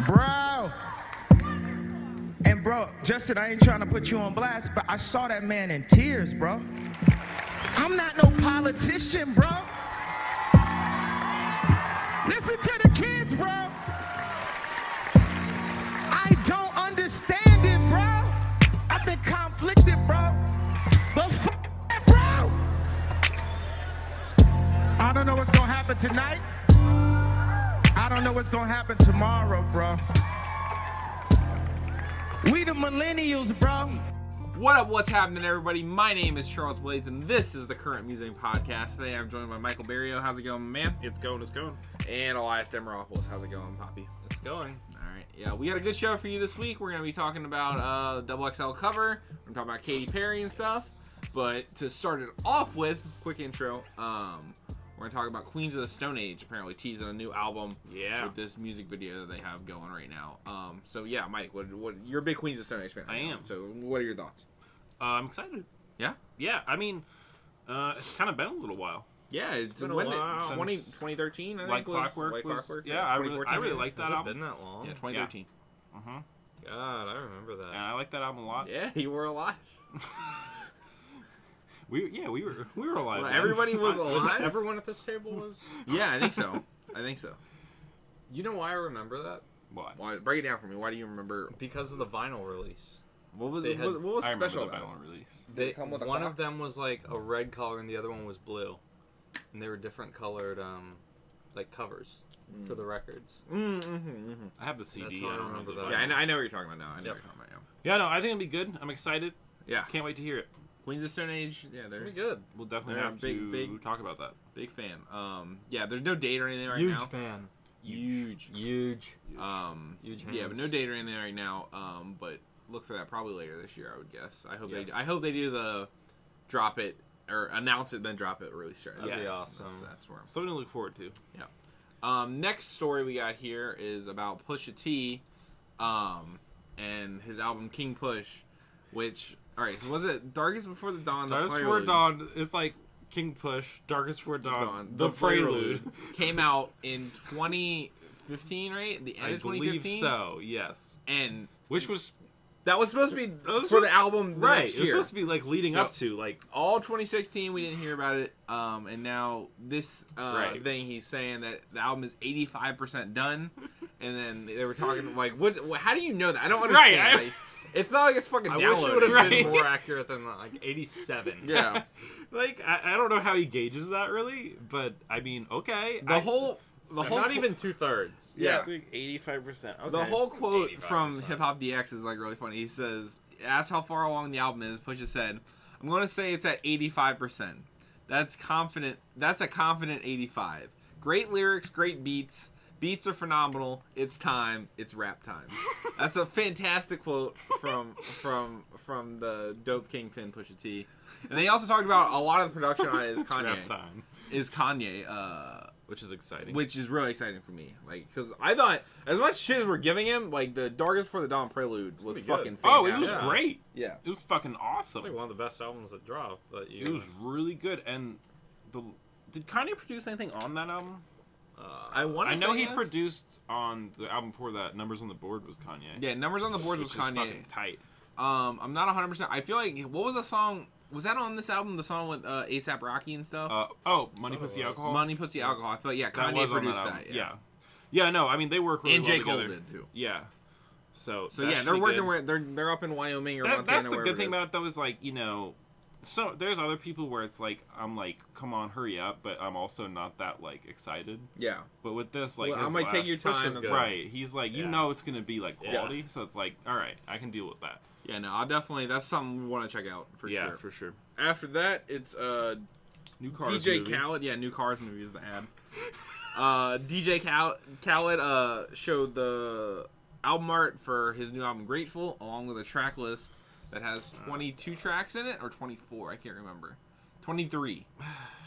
Bro. And bro, Justin, I ain't trying to put you on blast, but I saw that man in tears, bro. I'm not no politician, bro. Listen to the kids, bro. I don't understand it, bro. I've been conflicted, bro. But fuck that, bro. I don't know what's gonna happen tonight. I don't know what's gonna happen tomorrow, bro. We the millennials, bro. What up, what's happening, everybody? My name is Charles Blades, and this is the Current Music Podcast. Today I'm joined by Michael Barrio. How's it going, man? It's going. And Elias Demiropoulos. How's it going, Poppy? It's going. All right. Yeah, we got a good show for you this week. We're going to be talking about the XXL cover. We're going to talk about Katy Perry and stuff. But to start it off with, quick intro, we're going to talk about Queens of the Stone Age, apparently teasing a new album with this music video that they have going right now. So, yeah, Mike, what you're a big Queens of the Stone Age fan. I am. So, what are your thoughts? I'm excited. Yeah? Yeah, I mean, it's kind of been a little while. Yeah, it's been a when while. 2013, I think. Like Clockwork. Like Clockwork. Yeah, I really like that Has album. it been that long? Yeah, 2013. Uh-huh. God, I remember that. And I like that album a lot. Yeah, you were alive. we were alive. Well, man. everybody was alive. Everyone at this table was? Yeah, I think so. You know why I remember that? What? Why? Break it down for me. Why do you remember? Because of the vinyl release. What was They had- what was I remember special the about it? vinyl release. They, come with a one clock? of them was like a red color and the other one was blue. And they were different colored like covers for the records. I have the CD. That's how I don't remember the that. Yeah, vinyl. I know what you're talking about now. Yep. What you're talking about. Yeah, no, I think it'll be good. I'm excited. Yeah. Can't wait to hear it. Queens of Stone Age. Yeah, they're Pretty good. We'll definitely They're a have big to talk about that. big fan. Yeah, there's no date or anything right Huge now. fan. Huge. Huge. Huge hands. Yeah, but no date or anything right now. But look for that probably later this year, I would guess. I hope Yes. I hope they do the drop it or announce it then drop it release. That'd be awesome. That's where. Something to look forward to. Next story we got here is about Pusha T, and his album King Push, which so was it Darkest Before the Dawn? Darkest Before Dawn. It's like King Push. Darkest Before Dawn. The Prelude. Came out in 2015, right? The end I of 2015. believe so. Yes. And Which was that was supposed to be was for the supposed- album the right. next It was year. supposed to be like leading So- up to like. All 2016, we didn't hear about it, and now this Right. thing he's saying that the album is 85% done, and then they were talking like, what? How do you know that? I don't understand. Right, Like, it's not like it's fucking I wish it would downloaded. have Right. been more accurate than like 87. Yeah, Like I don't know how he gauges that really, but I mean, okay. the whole Not even 2/3. yeah. 85%. Okay. The whole quote from 85%. Hip Hop DX is like really funny. He says, "Ask how far along the album is." Pusha said, "I'm going to say it's at 85%. That's confident. That's a confident 85. Great lyrics, great beats. Beats are phenomenal. It's time. It's rap time." That's a fantastic quote from the dope Kingpin Pusha T. And they also talked about a lot of the production on it is It's rap Kanye. time, Which which is exciting. which is really exciting for me, like, because I thought as much shit as we're giving him, like the Darkest Before the Dawn Prelude was pretty fucking good. Oh, it fantastic. was Yeah. great. Yeah, It was fucking It's awesome. like one of the best albums that dropped that year. It was really good. And did Kanye produce anything on that album? I want. I know he produced on the album before that. Numbers on the Board was Kanye. Yeah, Numbers on the Board was which is Kanye. fucking tight. I'm not 100%. I feel like what was the song? Was that on this album? The song with ASAP Rocky and stuff. Money Pussy it was. Alcohol. Money, Pussy, Alcohol. I feel like That Kanye was on produced album. that. Yeah. Yeah, no, I mean they work really And well J. Cole together. did too. Yeah. So So that yeah, should they're be working. good. Where they're up in Wyoming or Montana. That's the wherever good it thing is. about it though is like, you know, so there's other people where it's like I'm like, come on, hurry up, but I'm also not that like excited. Yeah, But with this, like, Well, I his might take your last- time. Push is That's good. Right, he's like, you Yeah. know, it's gonna be like Yeah. quality, so it's like, all right, I can deal with that. Yeah, no, I'll definitely. That's something we want to check out for Yeah, sure. for sure. After that, it's New Cars DJ movie. Khaled, New Cars movie is the ad. DJ Khaled showed the album art for his new album Grateful, along with a track list that has 22 tracks in it, or 24, I can't remember. 23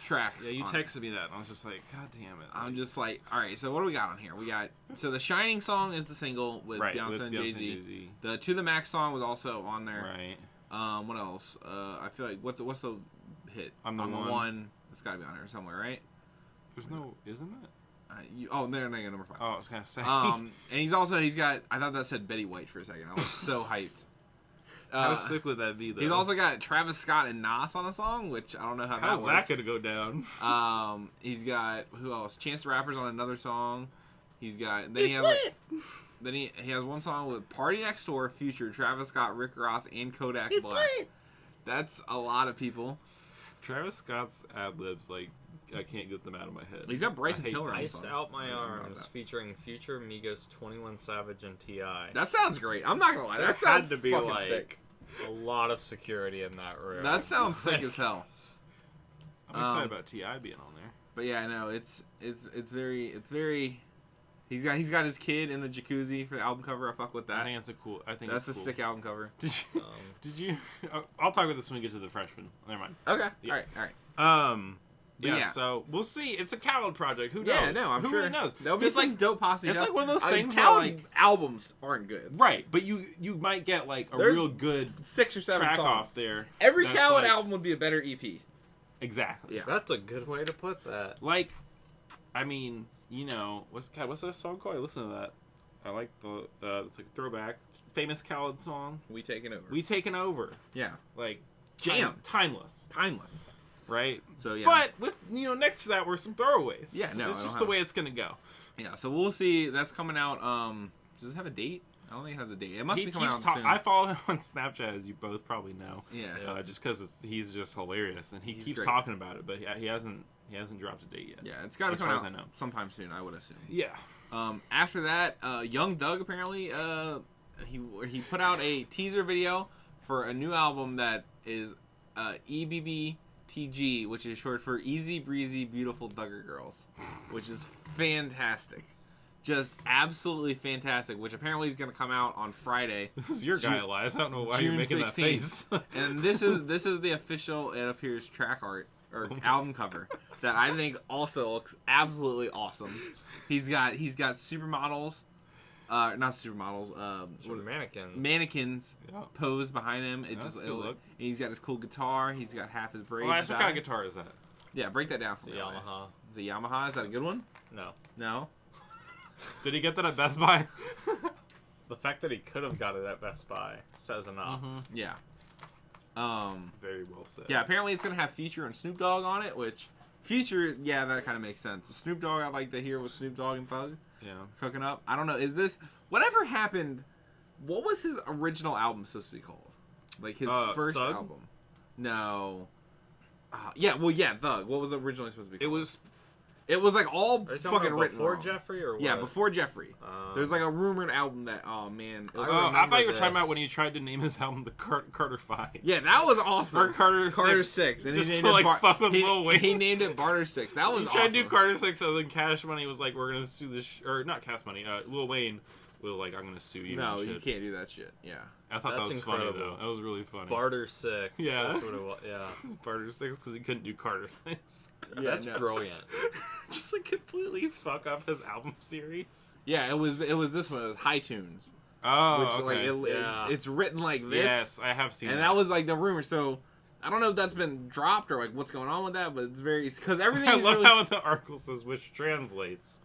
tracks. Yeah, you on it. texted me that, and I was just like, God damn it. I'm just like, all right, so what do we got on here? We got, so the Shining song is the single with right, Beyonce with and Beyonce Jay-Z. The To The Max song was also on there. Right. What else? I feel like, what's the hit? I'm the On One. One. It's got to be on here somewhere, right? There's no, isn't it? Oh, there, number 5. Oh, I was gonna say. And he's got. I thought that said Betty White for a second. I was so hyped. How sick would that be, though? He's also got Travis Scott and Nas on a song, which I don't know how How's that that works. gonna go down? He's got who else? Chance the Rapper's on another song. He's got. Then he has. Then he has one song with Party Next Door, Future, Travis Scott, Rick Ross, and Kodak Black. That's a lot of people. Travis Scott's ad libs, like, I can't get them out of my head. He's got Bryson Tiller on the Iced song. Out My Arms featuring Future, Migos, 21 Savage, and T.I. That sounds great. I'm not gonna lie. That sounds to be fucking like sick. a lot of security in that room. That sounds sick as hell. I'm excited about T.I. being on there. But yeah, no, it's very. He's got his kid in the jacuzzi for the album cover. I fuck with that. I think that's a cool. That's a cool. sick album cover. Did you? I'll talk about this when we get to the freshman. Never mind. Okay. Yeah. All right. Yeah, so we'll see. It's a Khaled project. Who knows? Yeah, no, I'm Who sure. really knows? There'll be some dope posse. It's like one of those things where, Khaled like, albums aren't good. right, but you might get like a There's real good 6 or 7 track songs off there. Every that's Khaled like- album would be a better EP. Exactly. Yeah. That's a good way to put that. Like, I mean, you know, what's that song called? I listen to that. I like the it's like a throwback, famous Khaled song. We Taking Over. We Taken Over. Yeah. Like Jam. timeless, Timeless. right? So yeah. But with next to that were some throwaways. Yeah, no, it's I just don't the way it's gonna go. Yeah. So we'll see. That's coming out. Does it have a date? I don't think it has a date. It must He be coming out keeps soon. I follow him on Snapchat, as you both probably know. Yeah. Just because he's just hilarious, and he He's keeps great. talking about it, but he hasn't dropped a date yet. Yeah. It's got to as come far out as I know. sometime soon. I would assume. Yeah. After that, Young Thug apparently he put out a teaser video for a new album that is EBBTG, which is short for Easy Breezy Beautiful Thugger Girls, which is fantastic. Just absolutely fantastic, which apparently is going to come out on Friday. This is your guy, Elias. I don't know why you're June making 16th. that face. And this is the official, it appears, track art or album cover that I think also looks absolutely awesome. He's got supermodels, not supermodels, Sort of mannequins. mannequins Yeah. posed behind him. That's a good look. He's got his cool guitar. He's got half his braids. Elias, what back. kind of guitar is that? Yeah, break that down for It's me. a Elias. Yamaha. It's a Yamaha. Is that a good one? No. No. Did he get that at Best Buy? The fact that he could have got it at Best Buy says enough. Yeah. Very well said. Yeah. Apparently, it's gonna have Future and Snoop Dogg on it, which Future, yeah, that kind of makes sense. With Snoop Dogg, I'd like to hear what Snoop Dogg and Thug Yeah. cooking up. I don't know. Is this whatever happened? What was his original album supposed to be called? Like his first Thug? album? No. Yeah. Well, yeah. Thug. What was it originally supposed to be It called? was. It was like all Are you talking fucking about written before wrong. Jeffrey or what? Yeah, before Jeffrey. Um, There's like a rumored album that. Oh man. It was- I remember thought you were talking about this. when he tried to name his album the Carter 5. yeah, that was awesome. Or Carter 6. 6. And Just he to, named it like, fuck with he, Lil Wayne. he named it Barter 6. That was He tried awesome. to do Carter 6, and then Cash Money was like, we're going to sue this... or not Cash Money. Lil Wayne was like, I'm going to sue you. No, and you shit. can't do that shit. Yeah. I thought That's that was funny, incredible. though. That was really funny. Barter 6. Yeah. That's what it was. Yeah. Barter 6 because he couldn't do Carter 6. Yeah, That's no. brilliant. Just like completely fuck up his album series. Yeah, it was this one. It was High Tunes. Oh, Which like okay. Yeah. it's written like this. Yes, I have seen And that was like the rumor. So I don't know if that's been dropped or like what's going on with that, but it's very because everything I is love really how the article says, which translates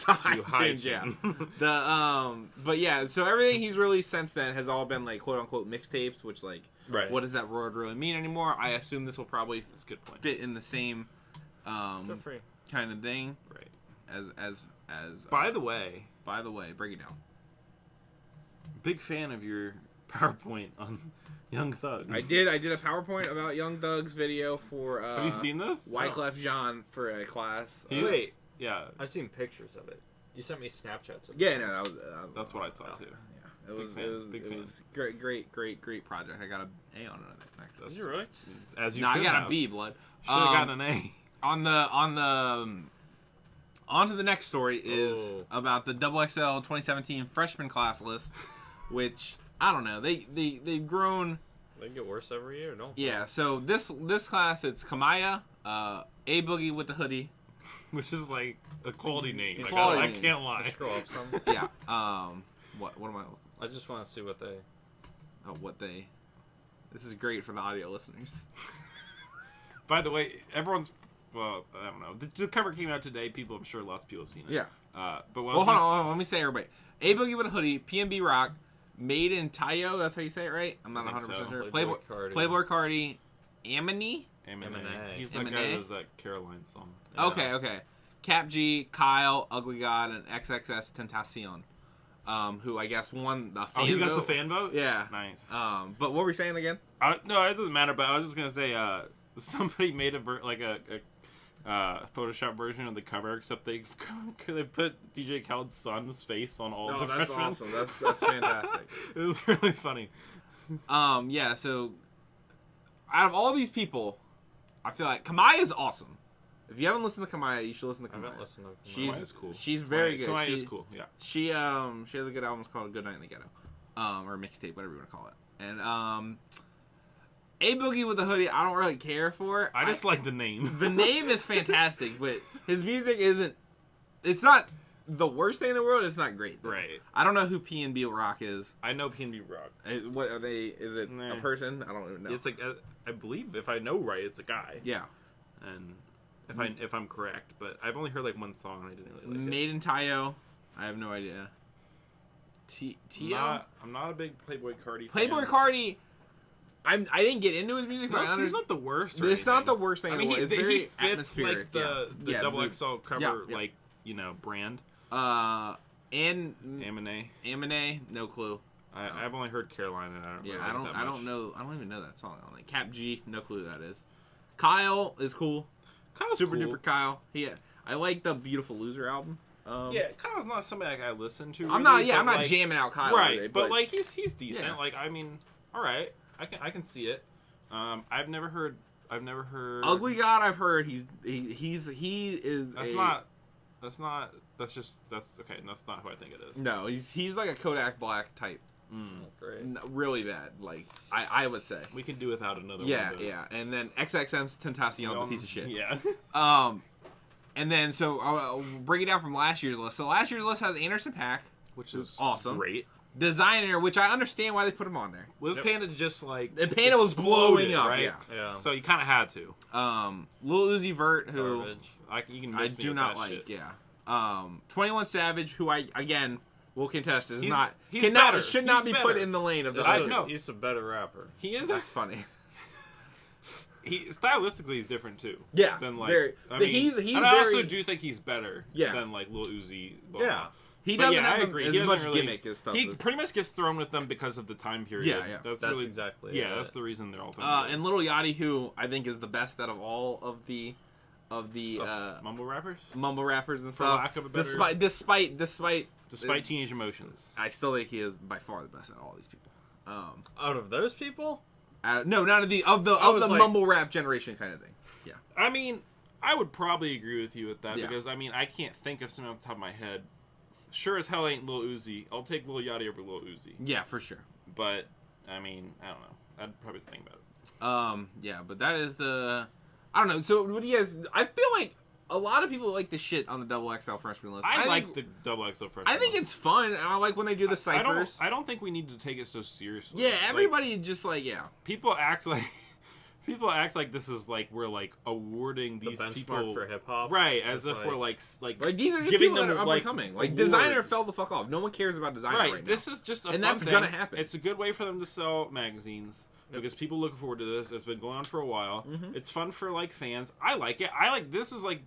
to High high Tunes, yeah. tunes. But yeah, so everything he's released since then has all been like quote unquote mixtapes, which like Right. what does that word really mean anymore? I assume this will probably That's a good point. fit in the same Good for you. kind of thing Right. as By the way, break it down. big fan of your PowerPoint on Young Thug. I did a PowerPoint about Young Thug's video for Have you seen this? Wyclef Jean for a class. Wait, Yeah, I've seen pictures of it. You sent me Snapchats of it. Yeah, no, that was that's what I saw too. Yeah, it was fan, big it fan. was great project. I got a A on it. I think. That's, Did you really? As you No, I should got have. a B, blood. Should have gotten an A. On to the next story is Oh. about the XXL 2017 freshman class list, which I don't know. They've grown. They get worse every year, don't Yeah. So this class, it's Kamaya, A Boogie with the hoodie. Which is like a quality name. Like, Quality I name. can't they? lie. Scroll up some. Yeah. What am I? I just want to see what they. Oh, what they. This is great for the audio listeners. By the way, everyone's. well, I don't know. The cover came out today. I'm sure lots of people have seen it. Yeah. But Well, hold on. Let me say everybody. A Boogie with a Hoodie, PNB Rock, Made in Tayo. That's how you say it, right? I'm not 100% sure. Playboy Cardi, Amini. M&A. He's that guy that does that Caroline song. Okay. Cap G, Kyle, Ugly God, and XXS Tentacion. Who I guess won the fan vote. Oh, he got the fan vote? Yeah. Nice. But what were we saying again? No, it doesn't matter, but I was just going to say, somebody made a Photoshop version of the cover, except they put DJ Khaled's son's face on all the that's freshmen. awesome. That's fantastic. It was really funny. Yeah, so out of all these people, I feel like Kamaya is awesome. If you haven't listened to Kamaya, you should listen to Kamaya. I haven't listened to Kamaya. Kamaya's cool. She's very good. Kamaya is cool, yeah. She has a good album called Good Night in the Ghetto. Or mixtape, whatever you want to call it. And A Boogie with a Hoodie, I don't really care for. I just like the name. The name is fantastic, but his music it's not the worst thing in the world, it's not great. Though. Right. I don't know who PNB Rock is. I know PNB Rock. What are they? Is it a person? I don't even know. It's like I believe, if I know right, it's a guy. Yeah. And if I'm correct, but I've only heard like one song and I didn't really like Made in Tayo, I have no idea. I'm not a big Playboy Cardi fan. Playboy Cardi, I didn't get into his music. No, he's not the worst. It's not the worst thing in the world. It's very he fits atmospheric. like the double XL cover, yeah. like brand. And Amine, no clue. I've only heard Caroline, and I don't. I don't know. I don't even know that song. Like Cap G, no clue who that is. Kyle is cool. Kyle's super cool. duper Kyle. I like the Beautiful Loser album. Yeah, Kyle's not somebody I listen to. I'm really, not. I'm not like, jamming out Kyle. Right, today, but like he's decent. Yeah. Like I mean, all right, I can see it. I've never heard. Ugly God. I've heard he is. That's not. That's okay. That's not who I think it is. No, he's like a Kodak Black type. Great. Really bad. Like I would say. We can do without another. Yeah, one of those. yeah. And then XXM's Tentacion's a piece of shit. Yeah. And then so I'll break it down from last year's list. So last year's list has Anderson .Paak, Which is awesome. Great. Designer, which I understand why they put him on there. Was Panda just like The Panda was blowing up, right? yeah. So you kind of had to. Lil Uzi Vert, who Garbage. You can I miss me do with not that like. shit. Yeah. 21 Savage, who I again will contest is He's cannot better. should not He's be put better. in the lane of the. I hood. know. He's a better rapper. He is. That's funny. He stylistically he's different too. Yeah, Than like very. I mean, He's and I also very- do think he's better. Yeah. Than like Lil Uzi. Blah, Yeah. blah. He But doesn't yeah, I have agree. as He doesn't much really, gimmick as stuff. He as- pretty much gets thrown with them because of the time period. Yeah, yeah. That's really, exactly Yeah, it. that's the reason they're all. Time and Little Yachty, who I think is the best out of all of the mumble rappers. mumble rappers and For stuff. lack of a better- Despite Teenage Emotions. I still think he is by far the best out of all these people. Out of those people? No, not of the was like- mumble rap generation kind of thing. Yeah. I mean, I would probably agree with you with that Yeah. because I mean I can't think of someone off the top of my head. Sure as hell ain't Lil Uzi. I'll take Lil Yachty over Lil Uzi. Yeah, for sure. But I mean, I don't know. I'd probably think about it. Yeah, but that is the. I don't know. So what do you guys? I feel like a lot of people like the shit on the double XL freshman list. I like think, the double XL freshman. I think list. it's fun, and I like when they do the ciphers. I don't think we need to take it so seriously. Yeah, Like, everybody just like people act like this is like we're like awarding The these benchmark people for hip hop? right as It's if we're like Like these are just giving people that them are up like and coming. Like Designer awards. fell the fuck off. No one cares about Designer right. right now. This is just a And fun that's thing. gonna happen. It's a good way for them to sell magazines because people look forward to this. It's been going on for a while. Mm-hmm. It's fun for like fans. I like it. I like this is like.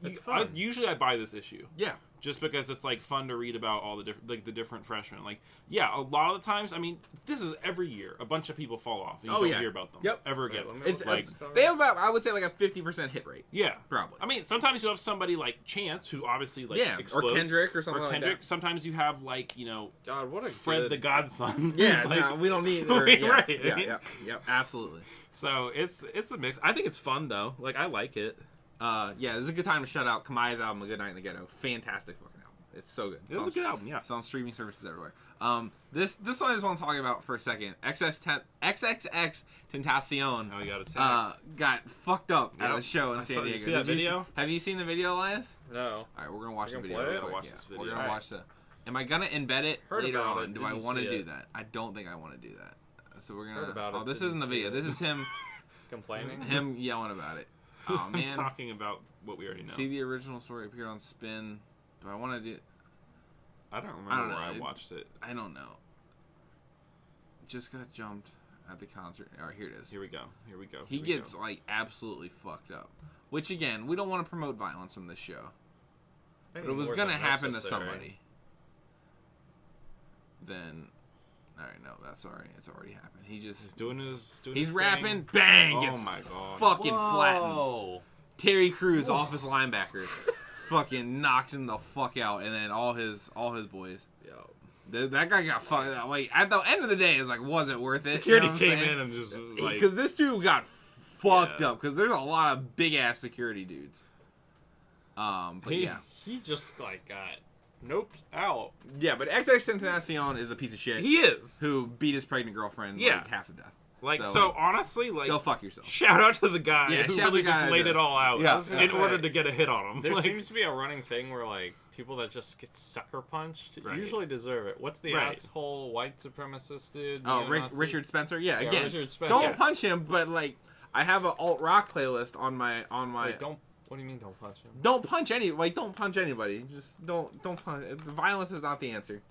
It's fun. Usually I buy this issue. Yeah. Just because it's like fun to read about all the different the different freshmen. Like yeah, a lot of the times. I mean, this is every year. A bunch of people fall off. And you don't hear about them. Yep. Ever again. It's like they have about I would say like a 50% hit rate. yeah, Probably. I mean, sometimes you have somebody like Chance who obviously like Yeah, or explodes. Kendrick or something like that. Sometimes you have like God, what a Fred good... the Godson. Yeah, who's, like, no, we don't need. Right, yeah, right. Yeah, absolutely. So it's a mix. I think it's fun though. Like I like it. Yeah, this is a good time to shout out Kamaya's album, A Good Night in the Ghetto. Fantastic fucking album. It's so good. It's a good album. Yeah. It's on streaming services everywhere. This one I just want to talk about for a second. XXX Tentacion. Oh, you got attacked. got fucked up at Yep. a show in I San saw- did Diego. you see that video? Have you seen the video, Elias? No. All right, we're gonna watch We're the gonna video. play real it? quick, Watch yeah. this video. We're gonna All watch the. Am I gonna embed it Heard later about on? it, Do I didn't want to see do it. that? I don't think I want to do that. So we're Heard gonna. about Oh, it, this didn't isn't the see video. it. This is him. Complaining? Him yelling about it. Oh man, talking about what we already know. see the original story appeared on Spin. Do I want to do? I don't remember where I watched it. I don't know. Just got jumped at the concert. All right, here it is. Here we go. He gets like absolutely fucked up. Which again, we don't want to promote violence on this show. But it was gonna happen to somebody. Then, all right, no, that's already. It's already happened. He's doing his rapping. Thing. Bang! Oh gets my god! Fucking flattened. Terry Crews, off his linebacker, fucking knocks him the fuck out, and then all his boys. That guy got fucked up. Like at the end of the day, it's like, was it worth it? Security came in and just like, because this dude got fucked up. Because there's a lot of big ass security dudes. But he just like got noped out. Yeah, but XXXTentacion is a piece of shit. He is who beat his pregnant girlfriend like half to death. Like so honestly, like go fuck yourself. Shout out to the guy who really just laid it all out in order to get a hit on him. There seems to be a running thing where like people that just get sucker punched usually deserve it. What's the asshole white supremacist dude? Oh, Richard Spencer. Yeah, again, Richard Spencer. Don't punch him. But like, I have an alt rock playlist on my. Wait, don't. What do you mean? Don't punch him? Don't punch Don't punch anybody. Just don't punch. The violence is not the answer.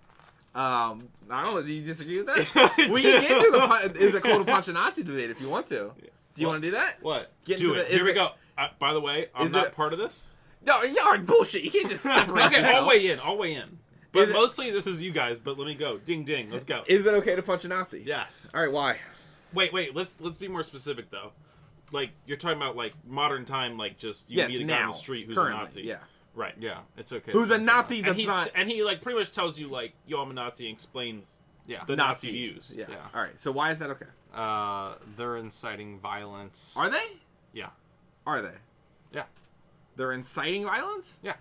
I don't know. Do you disagree with that? We can get into the is it cool to punch a Nazi debate if you want to. Do you want to do that? What? Do it. Here we go. By the way, I'm not part of this. No, you're bullshit. You can't just separate. Okay, I'll weigh in. But mostly this is you guys. But let me go. Ding ding. Let's go. Is it okay to punch a Nazi? Yes. All right. Why? Wait. Let's be more specific though. Like you're talking about like modern time, like just you meet a guy on the street who's currently, a Nazi. Yeah. Right. Yeah, it's okay. Who's a Nazi and he like pretty much tells you like, yo, I'm a Nazi, and explains the Nazi views. Yeah. All right. So why is that okay? They're inciting violence. Are they? Yeah. Are they? Yeah. They're inciting violence? Yeah.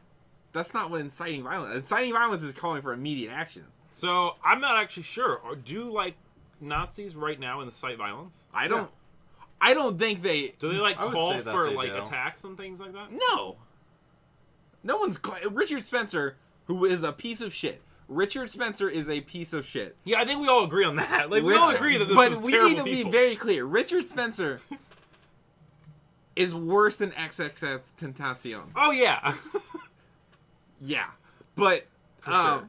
That's not what inciting violence. Inciting violence is calling for immediate action. So I'm not actually sure. Do like Nazis right now incite violence? I don't. Yeah. I don't think they. Do they like call for like attacks and things like that? No. No one's Richard Spencer, who is a piece of shit. Richard Spencer is a piece of shit. Yeah, I think we all agree on that. Like we all agree that this is terrible. But we need to be very clear. Richard Spencer is worse than XXXTentacion. Oh yeah. Yeah. But sure.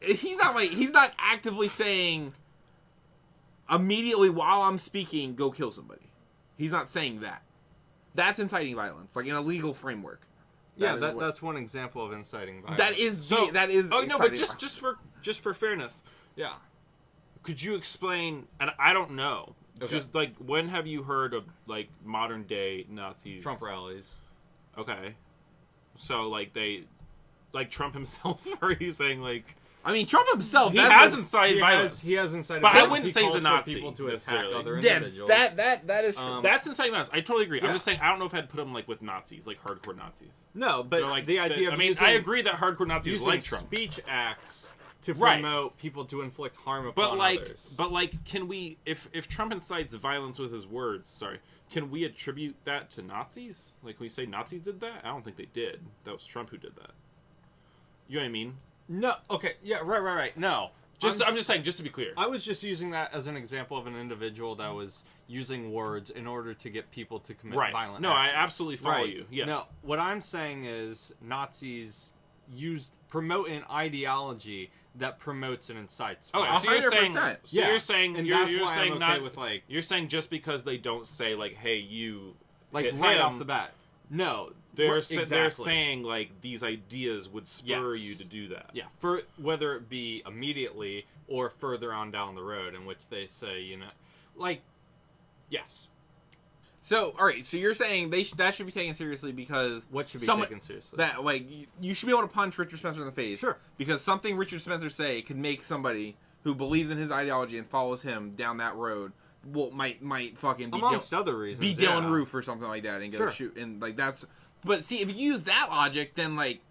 he's not actively saying immediately while I'm speaking, go kill somebody. He's not saying that. That's inciting violence, like in a legal framework. That's one example of inciting violence. That is. Oh no, but just for fairness, yeah. Could you explain? And I don't know. Okay. Just like when have you heard of like modern day Nazis? Trump rallies. Okay, so like Trump himself? Or are you saying like? I mean, Trump himself. He has incited violence. He has incited but violence. I wouldn't say he's a Nazi. People to attack other individuals. That is true. That's inciting violence. I totally agree. I'm just saying I don't know if I'd put him like with Nazis, like hardcore Nazis. No, but like, the idea. I agree that hardcore Nazis like Trump. Speech acts to promote people to inflict harm upon others. But like, can we? If Trump incites violence with his words, can we attribute that to Nazis? Like, can we say Nazis did that? I don't think they did. That was Trump who did that. You know what I mean? No. Okay. Yeah. Right. No. I'm just saying, just to be clear. I was just using that as an example of an individual that was using words in order to get people to commit violent actions. I absolutely follow you. Yes. No, what I'm saying is Nazis promote an ideology that promotes and incites violence. So you're saying, you're saying, and you're that's why saying I'm okay not with like. You're saying just because they don't say like, hey, you like right off the bat. No. They're saying like these ideas would spur you to do that. Yeah, for whether it be immediately or further on down the road, in which they say, like, yes. So, all right. So you're saying that should be taken seriously because what should be taken seriously? That like you should be able to punch Richard Spencer in the face. Sure. Because something Richard Spencer say could make somebody who believes in his ideology and follows him down that road might fucking be amongst other reasons be Dylan Roof or something like that and go shoot and like that's. But see, if you use that logic, then like,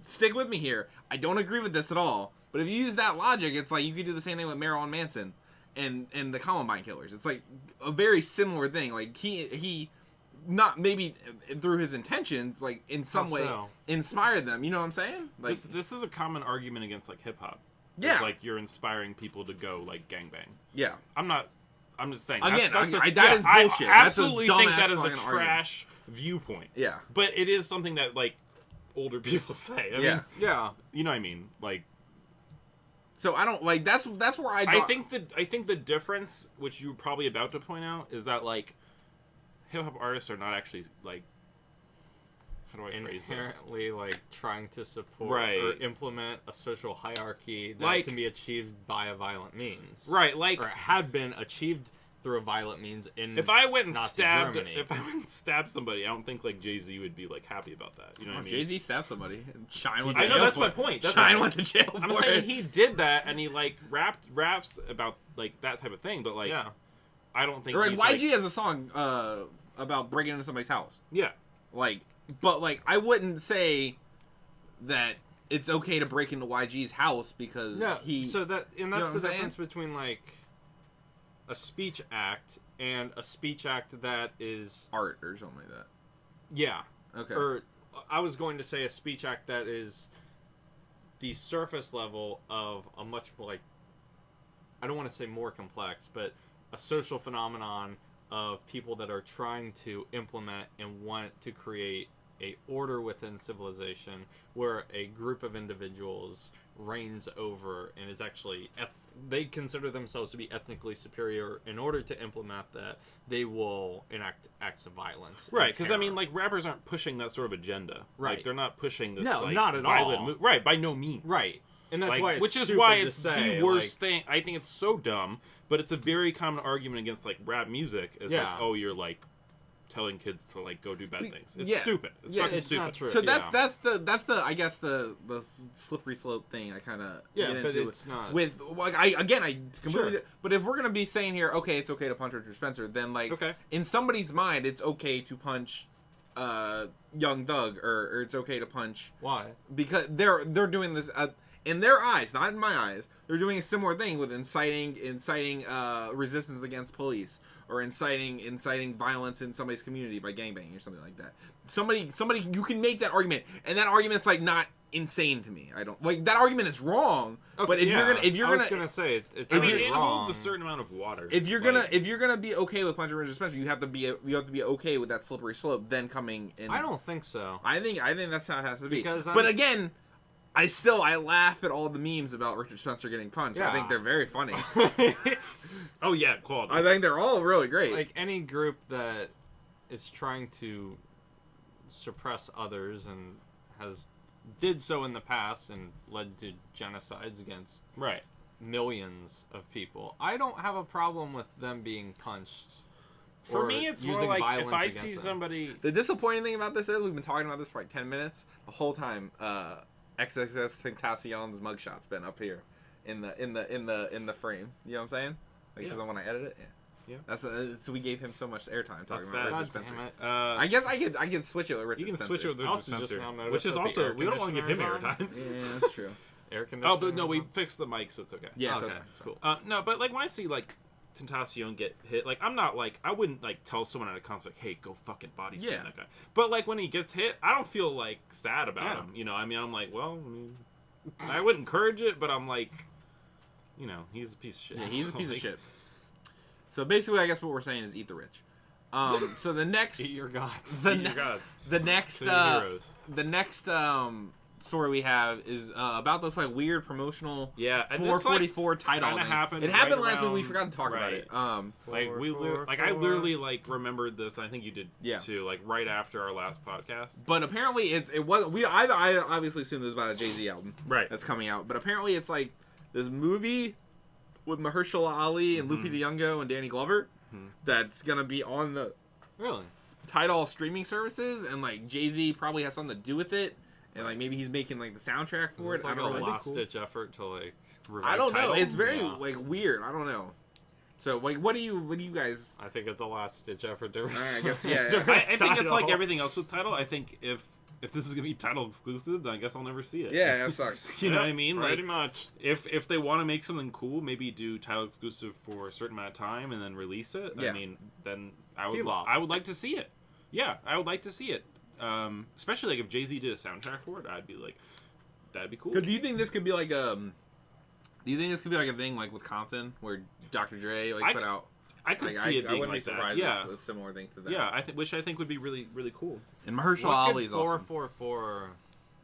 stick with me here. I don't agree with this at all. But if you use that logic, it's like you could do the same thing with Marilyn Manson and the Columbine killers. It's like a very similar thing. Like he not maybe through his intentions, like in some way inspired them. You know what I'm saying? Like this is a common argument against like hip hop. Yeah, like you're inspiring people to go like gangbang. Yeah, I'm not I'm just saying. Again, that's that is bullshit. I That's a absolutely think dumbass that is a fucking argument. trash viewpoint. Yeah. But it is something that, like, older people say. I Yeah. mean, Yeah. you know what I mean? Like, So I don't like that's where I think the difference, which you're probably about to point out, is that like hip hop artists are not actually like, how do I phrase this? Inherently like trying to support Right. or implement a social hierarchy that Like- can be achieved by a violent means. Right, like Or had been achieved through a violent means in if I went and Nazi stabbed Germany. if I went and stabbed somebody, I don't think like Jay-Z would be like happy about that. You know what I mean? Jay-Z stabbed somebody and shine with the I know jail that's for my it. point. That's Shine why- went to jail for I'm saying it. he did that and he like raps about like that type of thing, but like Yeah. I don't think Or like he's, YG like, has a song about breaking into somebody's house. yeah. Like, but like I wouldn't say that it's okay to break into YG's house because No, he. so that and You know that's what the I'm saying? difference between like a speech act and a speech act that is art or something like that. yeah. Okay. Or I was going to say a speech act that is the surface level of a much more like I don't want to say more complex, but a social phenomenon of people that are trying to implement and want to create a order within civilization where a group of individuals reigns over and is actually they consider themselves to be ethnically superior. In order to implement that, they will enact acts of violence and Right, because I terror. mean, like rappers aren't pushing that sort of agenda. Right. Like, they're not pushing this. No, like, not at violent all. Right, by no means. Right. And that's Like, why it's which is stupid why to it's say, the worst like, thing. I think it's so dumb, but it's a very common argument against like rap music. Is Yeah. like, oh, you're like telling kids to like go do bad things. It's yeah. stupid. It's Yeah, fucking it's stupid. not true. So Yeah. that's the I guess the slippery slope thing I kind of Yeah, get but into it's not- with like I completely Sure. but if we're gonna be saying here okay it's okay to punch Richard Spencer then like Okay. in somebody's mind it's okay to punch Young Thug or it's okay to punch Why? because they're doing this in their eyes, not in my eyes. They're doing a similar thing with inciting resistance against police or inciting violence in somebody's community by gangbanging or something like that. Somebody you can make that argument, and that argument's like not insane to me. I don't like that argument is wrong. But if you're I was gonna say it's I mean, really it wrong. holds a certain amount of water. if you're Like, gonna be okay with punching Richard Spencer, you have to be okay with that slippery slope. Then coming in, I don't think so. I think that's how it has to be. Because but again, I laugh at all the memes about Richard Spencer getting punched. I Yeah. think they're very funny. oh yeah, quality. I think they're all really great. Like any group that is trying to suppress others and did so in the past and led to genocides against right. millions of people. I don't have a problem with them being punched. For or me, it's more using like if violence I against see them. somebody. The disappointing thing about this is we've been talking about this for like 10 minutes. The whole time, XXX Tentacion's mugshot's been up here in the frame. You know what I'm saying? Like, Yeah. because when I edit it, Yeah. That's so we gave him so much airtime talking That's about bad. Richard God Spencer. damn it. I guess I could switch it with Richard You can Spencer. switch it with I Richard also just Spencer, now noticed which is that the also air we don't want to give him conditioner is airtime. Yeah, that's true. Air conditioner. Oh, but no, we fixed the mic, so it's okay. Yeah, Okay, so cool. No, but like when I see like Tentacion get hit, like I'm not like I wouldn't like tell someone at a concert, like, hey, go fucking body slam Yeah. that guy. But like when he gets hit, I don't feel like sad about Yeah. him. You know, I mean, I'm like, well, I mean, I wouldn't encourage it, but I'm like, you know, he's a piece of shit. Yeah, he's a So, piece of like, shit. So basically, I guess what we're saying is eat the rich. So the next, Eat your gods. the, Eat your ne- gods. the next, They're your heroes. the next story we have is about this like weird promotional Yeah, and this, like, 444 title. kinda thing. happened It happened right last week. We around- forgot to talk about it. Like I literally like remembered this. I think you did too. Like right after our last podcast. But apparently it was I obviously assumed it was about a Jay-Z album Right. that's coming out. But apparently it's like this movie with Mahershala Ali and Lupita Nyong'o and Danny Glover that's gonna be on the Really? Tidal streaming services, and like Jay-Z probably has something to do with it, and like maybe he's making like the soundtrack for Is it. this like I don't a know. last ditch effort to like revive I don't know. Tidal? It's very Yeah. like weird. I don't know. So like, what do you guys? I think it's a last ditch effort to. I guess, yeah. I think it's like Tidal. everything else with Tidal. I think if this is gonna be Tidal exclusive, then I guess I'll never see it. Yeah, that sucks. You know what I mean? Pretty Like, much. if they want to make something cool, maybe do Tidal exclusive for a certain amount of time and then release it. Yeah. I mean, then I T-Lop. would like to see it. Yeah, I would like to see it. Especially like if Jay-Z did a soundtrack for it, I'd be like, that'd be cool. So do you think this could be like a? Do you think this could be like a thing like with Compton, where Dr. Dre like I put c- out? I could Like, see it I being wouldn't be like that. surprised Yeah, if it's a similar thing to that. yeah. Which I think would be really, really cool. And Mahershala What could Ali's awesome. 444?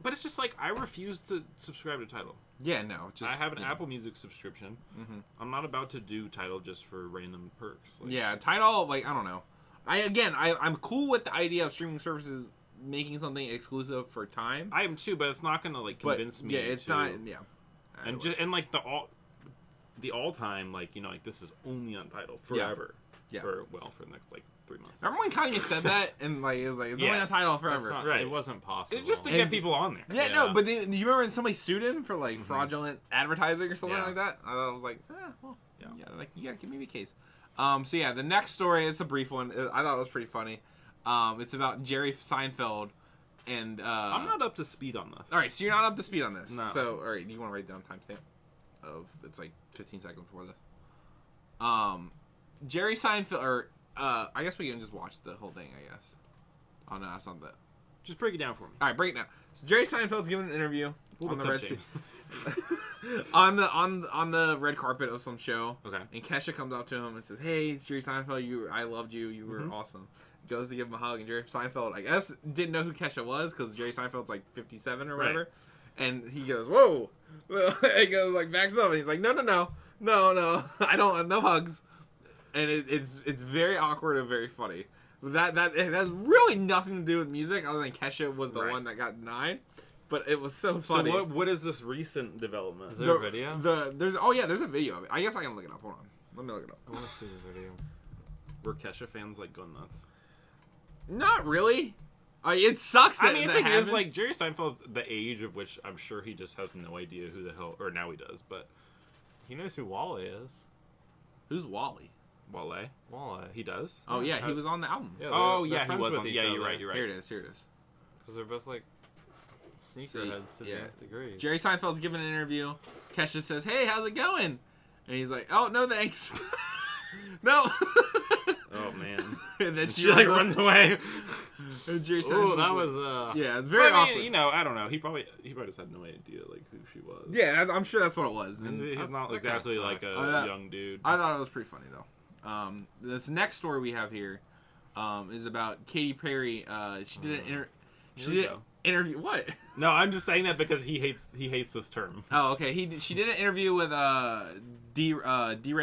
But it's just like I refuse to subscribe to Tidal. Yeah, no. Just, I have an you know. Apple Music subscription. Mhm. I'm not about to do Tidal just for random perks. Like, Yeah, Tidal, like, I don't know. I'm cool with the idea of streaming services making something exclusive for time. I am too, but it's not gonna like But, convince me. yeah, it's to, not, yeah. and like the all time, like, you know, like this is only on Tidal forever. Yeah. Or well, for the next like 3 months. Remember when Kanye said that? And, like, it was like, it's only Yeah. on Tidal forever. Not, Right. It wasn't possible. It's just to And- get people on there. Yeah, Yeah. no, but do you remember when somebody sued him for, like, fraudulent advertising or something Yeah. like that? I was like, well, Yeah. like, you gotta give me a case. So, yeah, the next story, it's a brief one. I thought it was pretty funny. It's about Jerry Seinfeld and... I'm not up to speed on this. All right, so you're not up to speed on this. No. So, all right, do you want to write down timestamp? It's like 15 seconds before this. Jerry Seinfeld, or I guess we can just watch the whole thing. I guess. Oh no, that's not that. Just break it down for me. All right, break it down. So Jerry Seinfeld's giving an interview Pull on the the red clip, James. on the red carpet of some show. Okay. And Kesha comes up to him and says, "Hey, it's Jerry Seinfeld. I loved you. You were Mhm. awesome." Goes to give him a hug, and Jerry Seinfeld, I guess, didn't know who Kesha was because Jerry Seinfeld's like 57 or whatever. Right. And he goes, "Whoa!" He goes like backs up, and he's like, "No, I don't. No hugs." And it's very awkward and very funny. That it has really nothing to do with music other than Kesha was the Right. one that got denied. But it was so So funny. what is this recent development? Is there a video? There's a video of it. I guess I can look it up. Hold on. Let me look it up. I want to see the video. Were Kesha fans like going nuts? Not really. It sucks that I mean, the that thing is, happened. like, Jerry Seinfeld's the age of which I'm sure he just has no idea who the hell, or now he does, but He knows who Wally is. Who's Wally? Wale, Wally. he does. Oh yeah, he was on the album. Yeah, Oh they're yeah, he friends was with on. each Yeah, you're other. right. You're Here right. it is. Here it is. Because they're both like sneakerheads to yeah. the degrees. Jerry Seinfeld's giving an interview. Kesha says, "Hey, how's it going?" And he's like, "Oh, no, thanks." No. Oh man. And then She like runs away. And Jerry Oh, Seinfeld's that like- was yeah, it's But, very I mean, awkward. you know, I don't know. He probably just had no idea like who she was. Yeah, I'm sure that's what it was. And He's not that kinda exactly like a sucks. young dude. I thought it was pretty funny though. This next story we have here is about Katy Perry. She did Here she we did go. an interview. What? No, I'm just saying that because he hates this term. Oh, okay. She did an interview with D. Ray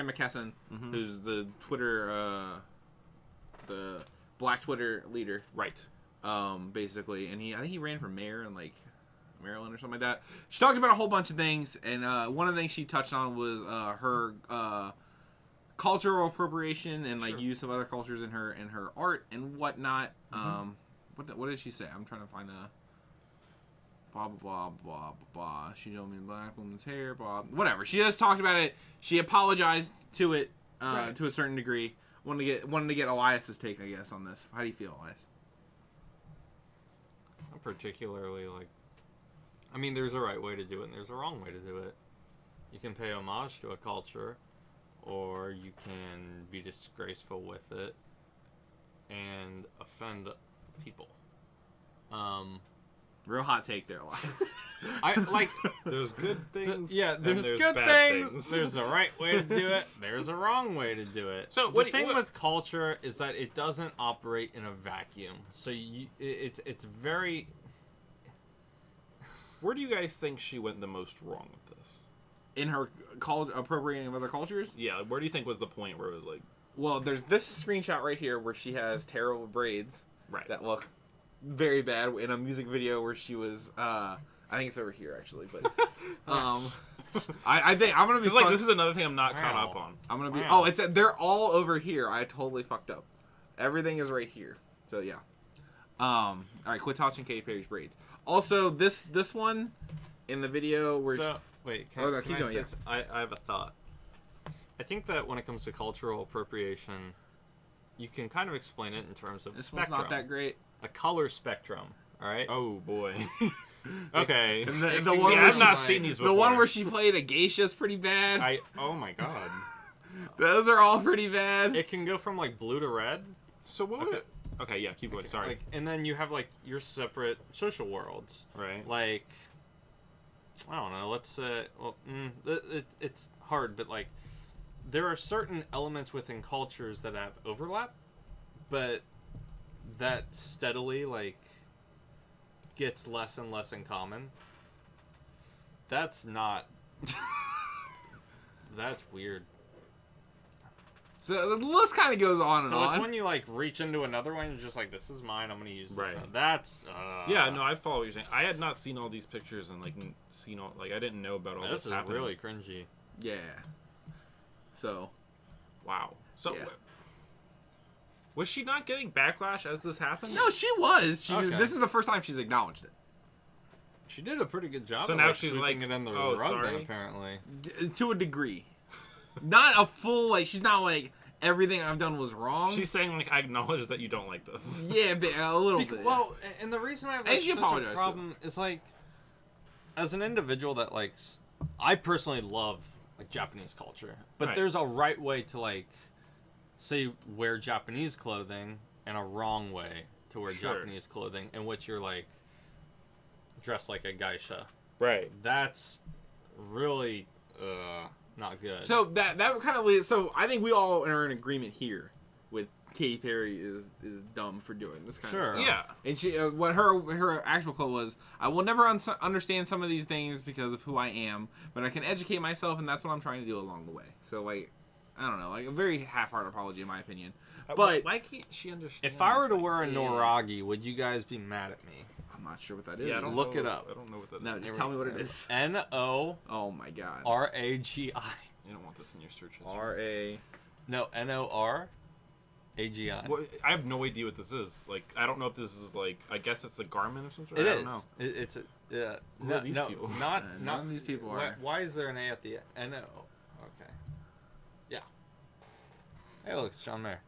McKesson, Mhm. who's the Twitter the Black Twitter leader, Right. basically, and I think he ran for mayor in like Maryland or something like that. She talked about a whole bunch of things, and one of the things she touched on was her cultural appropriation and like Sure. use of other cultures in her art and whatnot. Mm-hmm. What did she say? I'm trying to find the blah blah blah blah blah. She showed me black woman's hair. Blah whatever. She just talked about it. She apologized to it Right. to a certain degree. Wanted to get Elias's take, I guess, on this. How do you feel, Elias? I'm particularly like. I mean, there's a right way to do it and there's a wrong way to do it. You can pay homage to a culture, or you can be disgraceful with it and offend people. Real hot take there, Elias. I like. There's good things. Yeah, and there's good bad things. There's a right way to do it. There's a wrong way to do it. So the what- thing what- with culture is that it doesn't operate in a vacuum. So it's very. Where do you guys think she went the most wrong with this? In her appropriating of other cultures? Yeah, where do you think was the point where it was like, Well, there's this screenshot right here where she has terrible braids right? that look very bad in a music video where she was I think it's over here actually, but I think I'm gonna be Because like spun- this is another thing I'm not caught Wow. up on. I'm gonna be Wow. they're all over here. I totally fucked up. Everything is right here. So yeah. All right, quit touching Katy Perry's braids. Also, this one in the video where So wait, Oh, no, keep I going, say yeah. s- I have a thought. I think that when it comes to cultural appropriation, you can kind of explain it in terms of this one's spectrum. not that great. A color spectrum. All right. Oh boy. Okay. And the It one can See, where I've she- not seen these before. the one where she played a geisha's pretty bad. Oh my god. Those are all pretty bad. It can go from like blue to red. So what would Okay. it? Okay, yeah, keep going. Sorry. Like, and then you have like your separate social worlds. Right. Like, I don't know. Let's say, well, it's hard, but like, there are certain elements within cultures that have overlap, but that steadily like gets less and less in common. That's not. That's weird. So the list kind of goes on and So on. it's when you like reach into another one, you're just like, this is mine. I'm gonna use this. Right. Now. That's. Yeah, no, I follow what you're saying. I had not seen all these pictures and like seen all I didn't know about all This this is happening. really cringy. Yeah. So. Wow. So Yeah. was she not getting backlash as this happened? No, she was. Okay. This is the first time she's acknowledged it. She did a pretty good job. So of, now like, she's sweeping like, it in the "Oh, rug. sorry." Then, apparently. To a degree. Not a full, like, she's not like, everything I've done was wrong. She's saying like I acknowledge that you don't like this. Yeah, a little bit. Well, and the reason I have And like, she such a apologized, too. problem is like, as an individual that likes, I personally love like Japanese culture, but Right. there's a right way to like, say, wear Japanese clothing and a wrong way to wear Sure. Japanese clothing in which you're like dressed like a geisha. Right. That's really not good. So that kind of leads. So I think we all are in agreement here with Katy Perry is dumb for doing this kind of Sure. stuff. Yeah. And she what her actual quote was, "I will never understand some of these things because of who I am, but I can educate myself, and that's what I'm trying to do along the way." So like, I don't know, like a very half-hearted apology in my opinion. But why can't she understand? if I were to this? wear a Yeah. noragi, would you guys be mad at me? I'm not sure what that is. Yeah, I don't Look know, it up. I don't know what that No, is. just tell me what it is. N-O-R-A-G-I. Oh my god. You don't want this in your search history. R-A. No, N-O-R-A-G-I. Well, I have no idea what this is. Like, I don't know if this is like. I guess it's a garment of some sort. It I is. don't know. It's a. Who No, are these no, people? not None of these people are. Why is there an A at the end? N-O. Okay. Yeah. Hey, look, it's John Mayer.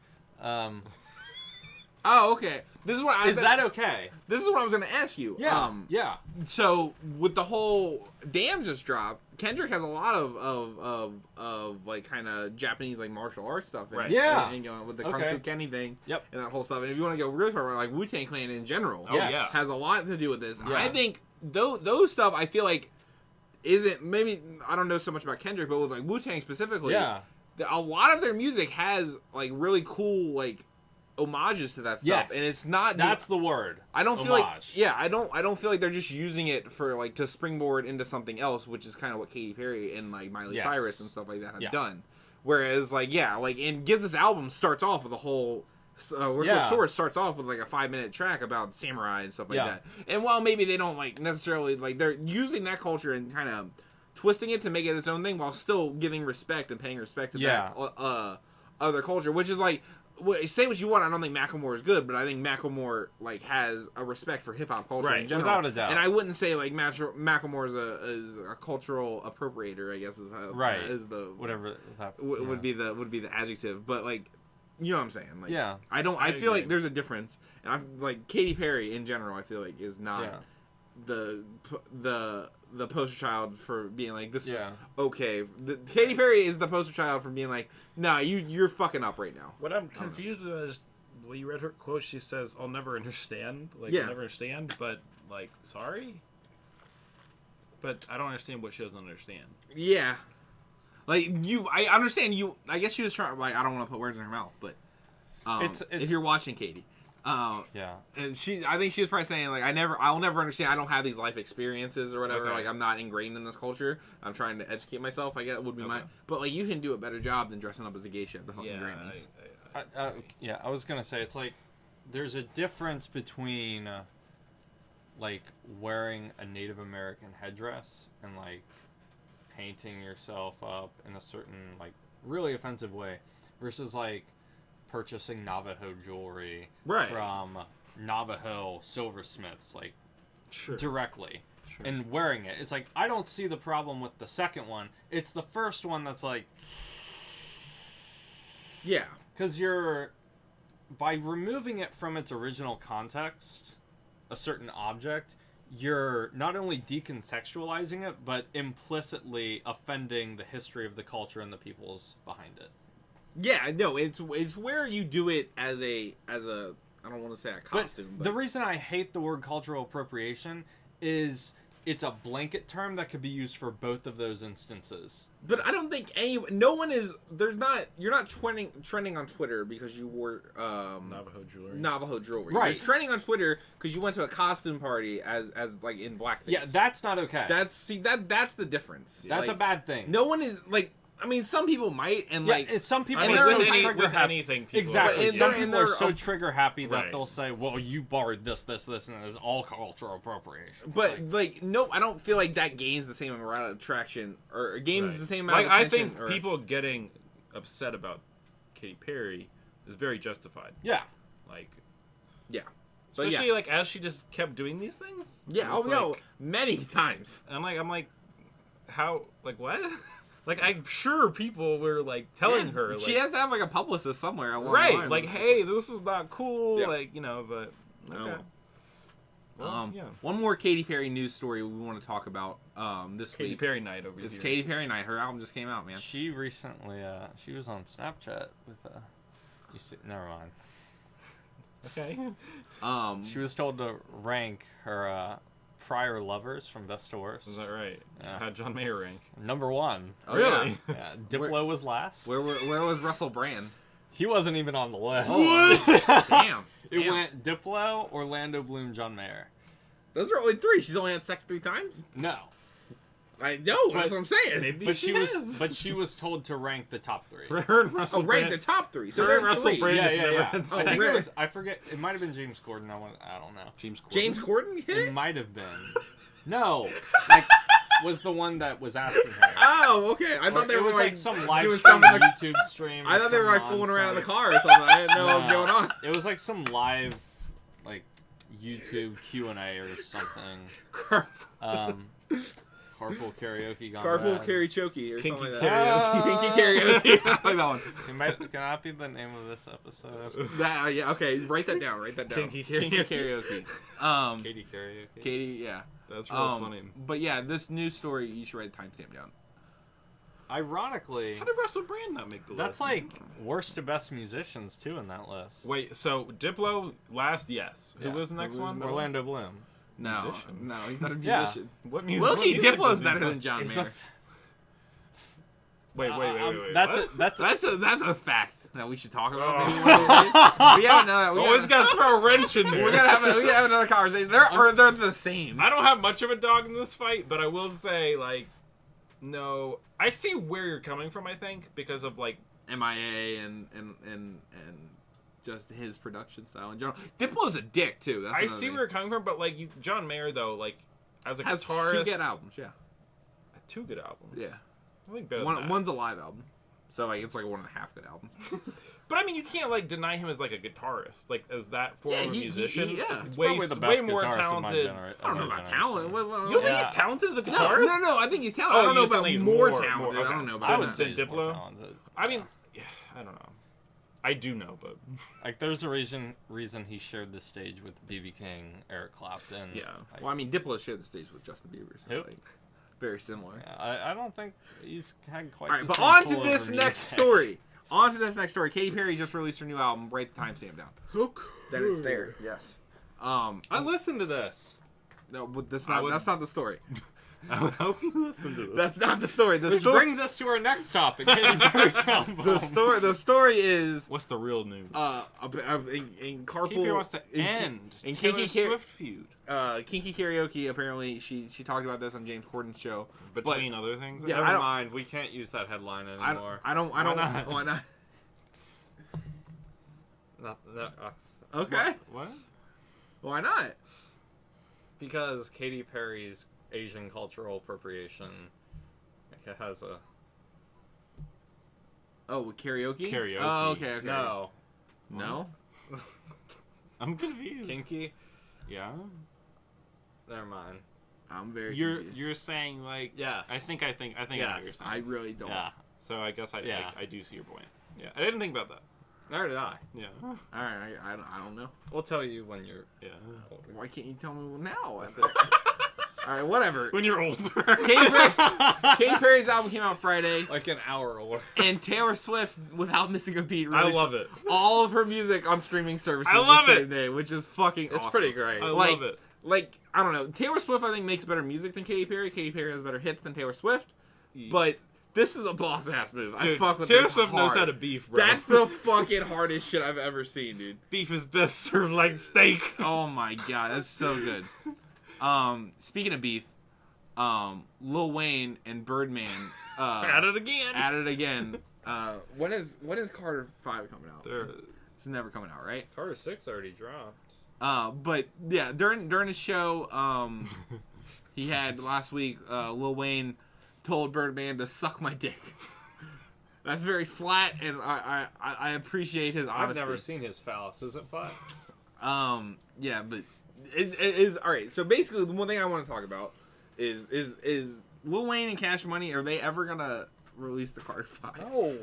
Oh, okay. This is what I Is that okay? This is what I was going to ask you. Yeah. So with the whole Damn just dropped, Kendrick has a lot of like kind of Japanese like martial arts stuff. In Right. it, Yeah. And going with the Kung Okay. Fu Kenny thing. Yep. And that whole stuff. And if you want to go really far, like Wu-Tang Clan in general, Oh, Yes. yeah. has a lot to do with this. Yeah. I think those stuff I feel like isn't maybe I don't know so much about Kendrick, but with like Wu-Tang specifically, Yeah. a lot of their music has like really cool like homages to that stuff, Yes. and it's not. That's the word. I don't feel like Homage. I don't feel like they're just using it for like to springboard into something else, which is kind of what Katy Perry and like Miley Yes. Cyrus and stuff like that have Yeah. done. Whereas like and Gibbs' album starts off with a whole Yeah. Source starts off with like a 5-minute track about samurai and stuff like Yeah. that. And while maybe they don't like necessarily like they're using that culture and kind of twisting it to make it its own thing while still giving respect and paying respect to Yeah. that other culture, which is like. Say what you want. I don't think Macklemore is good, but I think Macklemore like has a respect for hip hop culture Right, in general. without a doubt. And I wouldn't say like Macklemore is a cultural appropriator. I guess is how Right. is the Whatever that would be the adjective. But like, you know what I'm saying? Like, Yeah. I don't. I I feel like agree. there's a difference, and I like Katy Perry in general. I feel like is not Yeah. the poster child for being like this. Yeah. Is okay. Katy Perry is the poster child for being like, nah, you're fucking up right now. What I'm confused with is, well, you read her quote. She says, "I'll never understand." Like, Yeah. I'll never understand. But like, sorry. But I don't understand what she doesn't understand. Yeah. Like I understand you. I guess she was trying. Like I don't want to put words in her mouth, but It's- if you're watching Katy, Yeah. and I think she was probably saying like I'll never understand. I don't have these life experiences or whatever. Okay. Like I'm not ingrained in this culture. I'm trying to educate myself. I guess would be my. Okay. But like you can do a better job than dressing up as a geisha at the fucking Yeah. Grammys. I was gonna say it's like there's a difference between like wearing a Native American headdress and like painting yourself up in a certain like really offensive way versus like purchasing Navajo jewelry Right. from Navajo silversmiths like Sure. directly and wearing it. It's like I don't see the problem with the second one. It's the first one that's like Yeah. because you're by removing it from its original context, a certain object, you're not only decontextualizing it, but implicitly offending the history of the culture and the peoples behind it. Yeah. No. It's where you do it as a I don't want to say a costume, but the reason I hate the word cultural appropriation is it's a blanket term that could be used for both of those instances. But I don't think you're not trending on Twitter because you wore Navajo jewelry. Right. You're trending on Twitter because you went to a costume party as like in blackface. Yeah, that's not okay. That's the difference. That's like, a bad thing. No one is like. I mean, some people might, and Yeah, like some people I mean, are so with trigger happy. anything, people Exactly. But Some in people are their- so trigger happy that Right. they'll say, "Well, you borrowed this, and it's all cultural appropriation." But like, no, I don't feel like that gains the same amount of traction or gains Right. the same amount Like, of I attention. think or, people getting upset about Katy Perry is very justified. Yeah. Like, yeah, but especially yeah, like as she just kept doing these things. yeah. It's Oh no, like- many times. I'm like, how? Like what? Like I'm sure people were like telling her. Like, She has to have like a publicist somewhere. Along the right. lines. Like, hey, this is not cool. Yeah. Like, you know, but okay. Well, yeah. One more Katy Perry news story we want to talk about this Katy week. Perry night over It's here. Katy Perry night. Her album just came out, man. She recently, she was on Snapchat with you see, never mind. Okay. She was told to rank her prior lovers from best to worst. Is that right? Yeah. How'd John Mayer rank? Number 1. Oh, Really? yeah. Yeah, Diplo was last. Where was Russell Brand? He wasn't even on the list. Damn. It Damn. went Diplo, Orlando Bloom, John Mayer. Those are only 3. She's only had sex 3 times. No, I know. That's what I'm saying. Maybe but she she was told to rank the top 3. Her and Russell Oh, rank Brand. the top 3. So Her there and are Russell 3. Brand Yeah, just yeah, never yeah. had Oh, sex. really? I forget. It might have been James Corden. I don't know. James Corden. James Corden hit It it? might have been. No, like was the one that was asking her. Oh, okay. I Or thought they it were was like some live doing stream something like. YouTube stream. I or thought they were some like fooling around in the nonsense. car or something. I didn't know what was No. going on. It was like some live, like YouTube Q&A or something. Carpool karaoke gone Carpool bad. karaoke or Kinky something like that. Kinky karaoke. I like that one. Can that be the name of this episode? That, yeah, okay. Write that down. Write that down. Kinky karaoke. Katy karaoke. Katie, yeah. That's real funny. But yeah, this news story, you should write the timestamp down. Ironically, How did Russell Brand not make the list? that's like worst to best musicians too in that list. Wait, so Diplo last? Yes. Yeah. Who was the next Who was one? the- Orlando Bloom. No, Musician. no, he's not a Yeah. musician. What music? Loki, what music Diplo's does he better play? than John It's Mayer. Wait. That's what? that's That's a fact that we should talk about. Oh. Maybe one day. We haven't done that. Always got to throw a wrench in there. We gotta have another conversation. They're the same. I don't have much of a dog in this fight, but I will say, like, no, I see where you're coming from. I think because of like, MIA and just his production style in general. Diplo's a dick too. That's I another see thing. where you're coming from, but like, John Mayer though, like, as a Has guitarist, 2 good albums. Yeah, 2 good albums. yeah. I think better than that. One's a live album, so like it's like 1.5 good albums. But I mean, you can't like deny him as like a guitarist, like as that form Yeah, of a he- musician. yeah. He's way, probably the way best more guitarist of my talented. generation. I don't know about talent. You don't No, think Yeah. he's talented as a guitarist? no. I think he's talented. Oh, I don't you know just about think he's more more- talented. more- I don't okay. know about I that. would say he's more Diplo. talented. I mean, I don't know. I do know, but Like, there's a reason he shared the stage with B.B. King, Eric Clapton. Yeah. Like, Well, I mean, Diplo shared the stage with Justin Bieber, so Who? like very similar. I don't think he's had quite. All right, the but same on to pull this over next music. story. On to this next story. Katy Perry just released her new album. Write the timestamp down. Then it's there. Yes. I listened to this. No, but that's I would- not the story. I would hope you listen to this. That's not the story. The Which story. brings us to our next topic. Katy Perry's album. The story is What's the real news? in Carpool. Katy Perry wants to in- end in Taylor Kinky Swift feud. Kinky Karaoke. Apparently, she talked about this on James Corden's show. Between other things. Yeah, I Never don't- mind. We can't use that headline I anymore. don't. Why not? Why not? Okay. What? Why not? Because Katy Perry's Asian cultural appropriation, like, it has a Oh, with karaoke. Karaoke. Oh, okay. no No. I'm confused. kinky. Yeah. Never mind. I'm very. You're confused. saying like Yes. I think I know what you're Yes. saying. I really don't. Yeah. So I guess Yeah. I do see your point. Yeah. I didn't think about that. Neither did I. Yeah. All right. I don't know. We'll tell you when you're. Yeah. Why can't you tell me now? All right. Whatever. When you're older. Katy Perry's album came out Friday, Like an hour or. and Taylor Swift, without missing a beat, I released love it. all of her music on streaming services I love the same it. day, which is fucking It's awesome. pretty great. I Like, love it. like, I don't know. Taylor Swift, I think, makes better music than Katy Perry. Katy Perry has better hits than Taylor Swift. But this is a boss-ass move. I Dude, fuck with Taylor this Swift knows hard. how to beef, bro. That's the fucking hardest shit I've ever seen, dude. beef is best served like steak. Oh my god, that's so good. Speaking of beef, Lil Wayne and Birdman At it again. at it again. When is Carter 5 coming out? They're- It's never coming out, right? Carter 6 already dropped. But yeah, during the show, he had last week. Lil Wayne told Birdman to suck my dick. That's very flat, and I appreciate his honesty. I've never seen his phallus. Is it flat? Yeah, but it is all right. So basically, the one thing I want to talk about is Lil Wayne and Cash Money. Are they ever gonna release the Carter 5? No.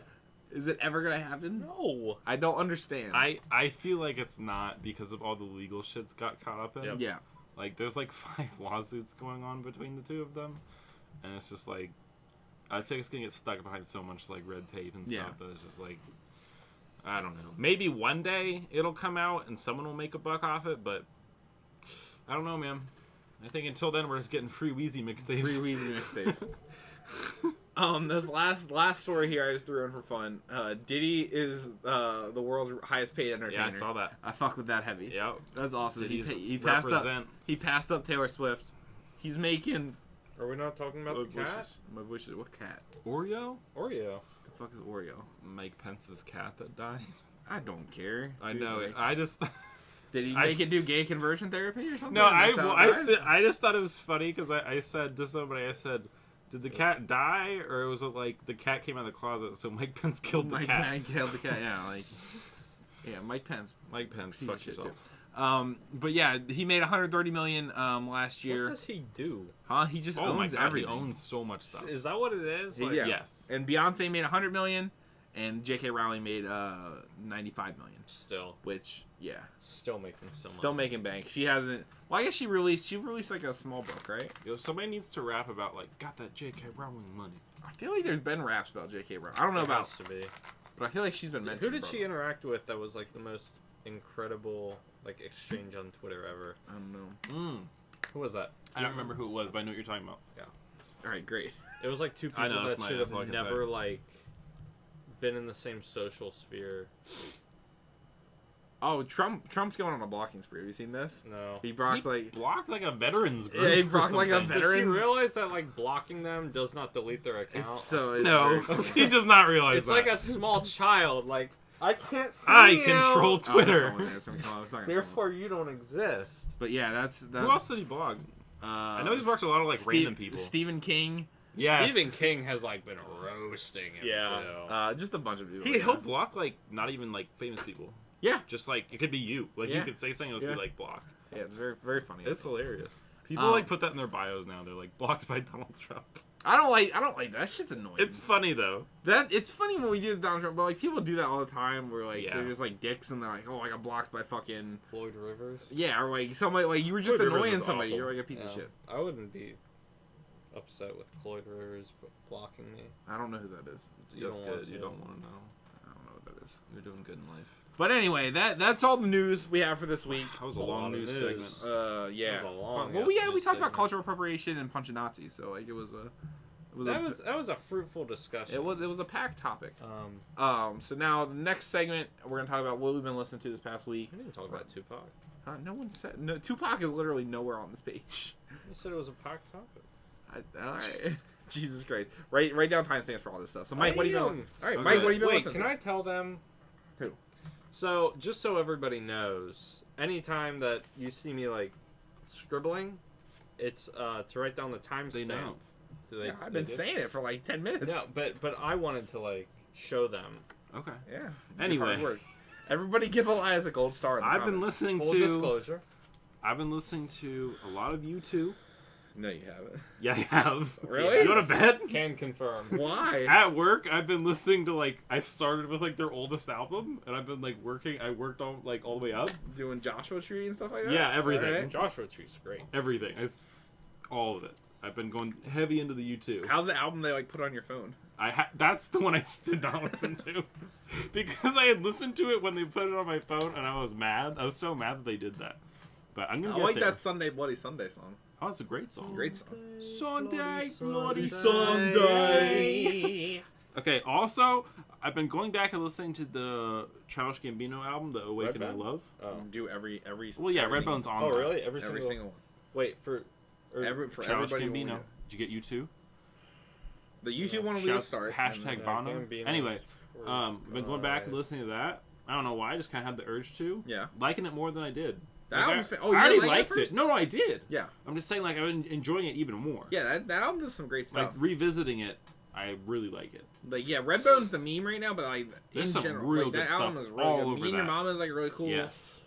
Is it ever gonna happen? No. I don't understand. I feel like it's not because of all the legal shit's got caught up in. Yep. Yeah. Like, there's like 5 lawsuits going on between the two of them, and it's just like, I think it's gonna get stuck behind so much like red tape and stuff that it's just like, I don't know. Maybe one day it'll come out and someone will make a buck off it, but I don't know, man. I think until then we're just getting free Wheezy mixtapes. Free Weezy mixtapes. This last story here I just threw in for fun. Diddy is the world's highest paid entertainer. Yeah, I saw that. I fuck with that heavy. Yep. That's awesome. Diddy's He passed up. represent. He passed up Taylor Swift. He's making. Are we not talking about the cat? My wishes. What cat? Oreo? Oreo. The fuck is Oreo? Mike Pence's cat that died. I don't care. I Dude, know like, it. I just. Did he I- make it do gay conversion therapy or something? No, That's how it died? I just thought it was funny because I said to somebody, I said, did the cat die, or was it like the cat came out of the closet, so Mike Pence killed the Mike cat? Pence killed the cat. Yeah, like. Yeah, Mike Pence. Mike Pence, Piece fuck of shit yourself. too. But yeah, he made 130 million last year. What does he do? Huh? He just Oh my owns god, everything. he owns so much stuff. Is that what it is? Like, Yeah. Yes. And Beyonce made 100 million, and J.K. Rowling made 95 million. Still Which, yeah, making so much. still making bank. She hasn't. Well, I guess she released like a small book, right? Yo, somebody needs to rap about like got that J.K. Rowling money. I feel like there's been raps about J.K. Rowling. I don't know It about, has to be. but I feel like she's been mentioned. Who did she bro. interact with that was like the most incredible like exchange on Twitter ever? I don't know. Who was that? I don't remember who it was, but I know what you're talking about. All right, great. It was like two I people know, that that's should that's all I have can never say. like been in the same social sphere. Oh, Trump's going on a blocking spree. Have you seen this? No. He blocked like. blocked like a veterans group. Yeah, he or blocked like a something. veteran- Does he Veterans- realize that like blocking them does not delete their account? It's so. It's No, very funny. he does not realize It's that. like a small child. Like I can't see I you. control Oh, Twitter. it's not there, so it's not gonna come up. Therefore, you don't exist. But yeah, that's that. Who else did he blog? I know he's blocked a lot of like random people. Stephen King. Yes. Stephen King has like been roasting him. Yeah. Too. Just a bunch of people. He'll block like not even like famous people. Yeah. Just like it could be you. Like Yeah. you could say something else Yeah. be like blocked. Yeah, it's very, very funny. It's hilarious. People Um, like put that in their bios now. They're like blocked by Donald Trump. I don't like that. That shit's annoying. It's funny though. It's funny when we do Donald Trump, but like people do that all the time. Where like Yeah. they're just like dicks and they're like, oh, I got blocked by fucking Floyd Rivers. yeah, or like somebody like you were just Floyd Rivers annoying is somebody. awful. You're like a piece of Yeah. shit. I wouldn't be upset with Floyd Rivers blocking me. I don't know who that is. You That's don't want good. You to. don't want to know. I don't know what that is. You're doing good in life. But anyway, that's all the news we have for this week. That was a That's a long lot of news news. segment. Yeah. That was a long Well, ass we news talked about segment. cultural appropriation and punching Nazis, so like it was That was a fruitful discussion. it was a packed topic. Um, So now the next segment we're gonna talk about what weve been listening to this past week. we didn't talk about Tupac. No one said no. Tupac is literally nowhere on this page. You said it was a packed topic. All right. Jesus Christ. Write down timestamps for all this stuff. So Mike, what have you been? Damn. All right, Okay. Mike, what have you been Wait, listening can to? I tell them? Who? So, just so everybody knows, anytime that you see me like scribbling, it's to write down the timestamp. They know. Do they? Yeah, I've they been do? saying it for like 10 minutes. No, but I wanted to like show them. Okay. Yeah. Anyway. Hard work. Everybody give Elias a gold star. In the I've been comments. listening Full to. disclosure. I've been listening to a lot of U2. No, you haven't. Yeah, I have. Really? You want to bet? Can confirm. Why? At work, I've been listening to like I started with like their oldest album, and I've been like working. I worked on like all the way up. Doing Joshua Tree and stuff like that. Yeah, everything. All right. Joshua Tree's great. Everything. All of it. I've been going heavy into the U2. How's the album they like put on your phone? That's the one I did not listen to because I had listened to it when they put it on my phone, and I was mad. I was so mad that they did that. But I'm gonna I get like there. that Sunday Bloody Sunday song. Oh, it's a great song. Great song. Sunday, Bloody Sunday. Okay, also, I've been going back and listening to the Childish Gambino album, The Awaken I Redbone? Love. Oh, Do every. Well, yeah, everything- Redbone's on oh there. really? Every Every single. single one. Wait for For Childish everybody. Gambino. Did you get you too? The YouTube one will be a start. Hashtag Bono. Gambino's Anyway, for- I've been going back and Alright. listening to that. I don't know why, I just kind of had the urge to. Yeah. Liking it more than I did. That Like, album's I oh, you already didn't like it liked first? it. No, I did. Yeah. I'm just saying, like, I've been enjoying it even more. Yeah, that album does some great Like, stuff. revisiting it, I really like it. Like, yeah, Redbone's the meme right now, but like There's in some general, real like, good that album stuff is really all good. over Me and Your that. Mama is like really cool. Yes.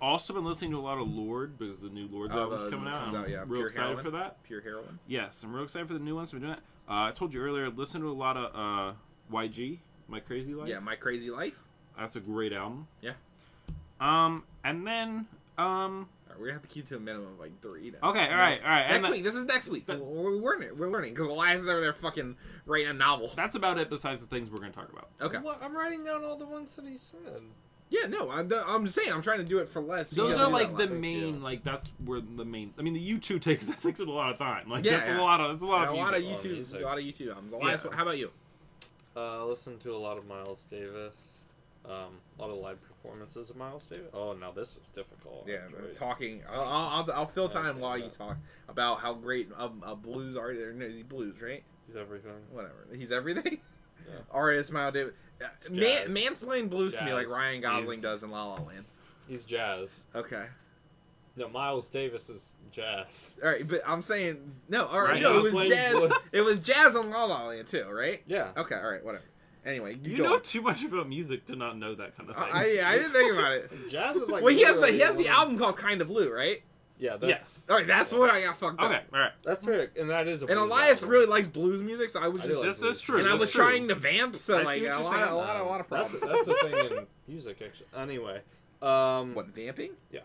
Also been listening to a lot of Lord because the new Lord's album's coming out. comes I'm out, yeah, real Pure excited Heroin. for that. Pure Heroin. Yes, I'm real excited for the new ones. We're doing that. I told you earlier, listen to a lot of YG, My Crazy Life. Yeah, My Crazy Life. That's a great album. Yeah. And then All right, we're gonna have to keep to a minimum of like 3 now. okay, all right. And Next week. This is next week. We're learning. We're learning because Elias is over there fucking writing a novel. that's about it. Besides the things we're gonna talk about. Okay. What? I'm writing down all the ones that he said. Yeah, no, I'm just saying I'm trying to do it for less. You Those gotta are do like that the less. main, like that's where the main. I mean, the U2 takes a lot of time. Like Yeah, that's yeah. a lot of Yeah, music. a lot of YouTube albums. Elias, Yeah. how about you? Listen to a lot of Miles Davis. A lot of live performances of Miles Davis. Oh, now this is difficult. Yeah, actually. talking. I'll fill time Okay, while you yeah. talk about how great a blues artist. No, he's blues, right? He's everything. Whatever. He's everything. Yeah. Artist, Miles Davis. jazz. Man's playing blues to me like Jazz. Ryan Gosling does in La La Land. He's jazz. Okay. No, Miles Davis is jazz. All right, but I'm saying no. All right, Ryan no, it was Gosling jazz. was- It was jazz on La La Land too, right? Yeah. Okay. All right. Whatever. Anyway, You go know on. too much about music to not know that kind of thing. I didn't think about it. Jazz is like. Well, he has literally the one of- album called Kind of Blue, right? Yeah. That's, Yes. All right, that's what I got fucked up. Okay. All right. That's right, and that is a. And blues Elias album. really likes blues music, so I was I do just like This blues. is true. and I This was is true. trying to vamp, so I see like what a you're lot, saying. of, a lot of problems. That's a thing in music, actually. Anyway. What, vamping? Yeah.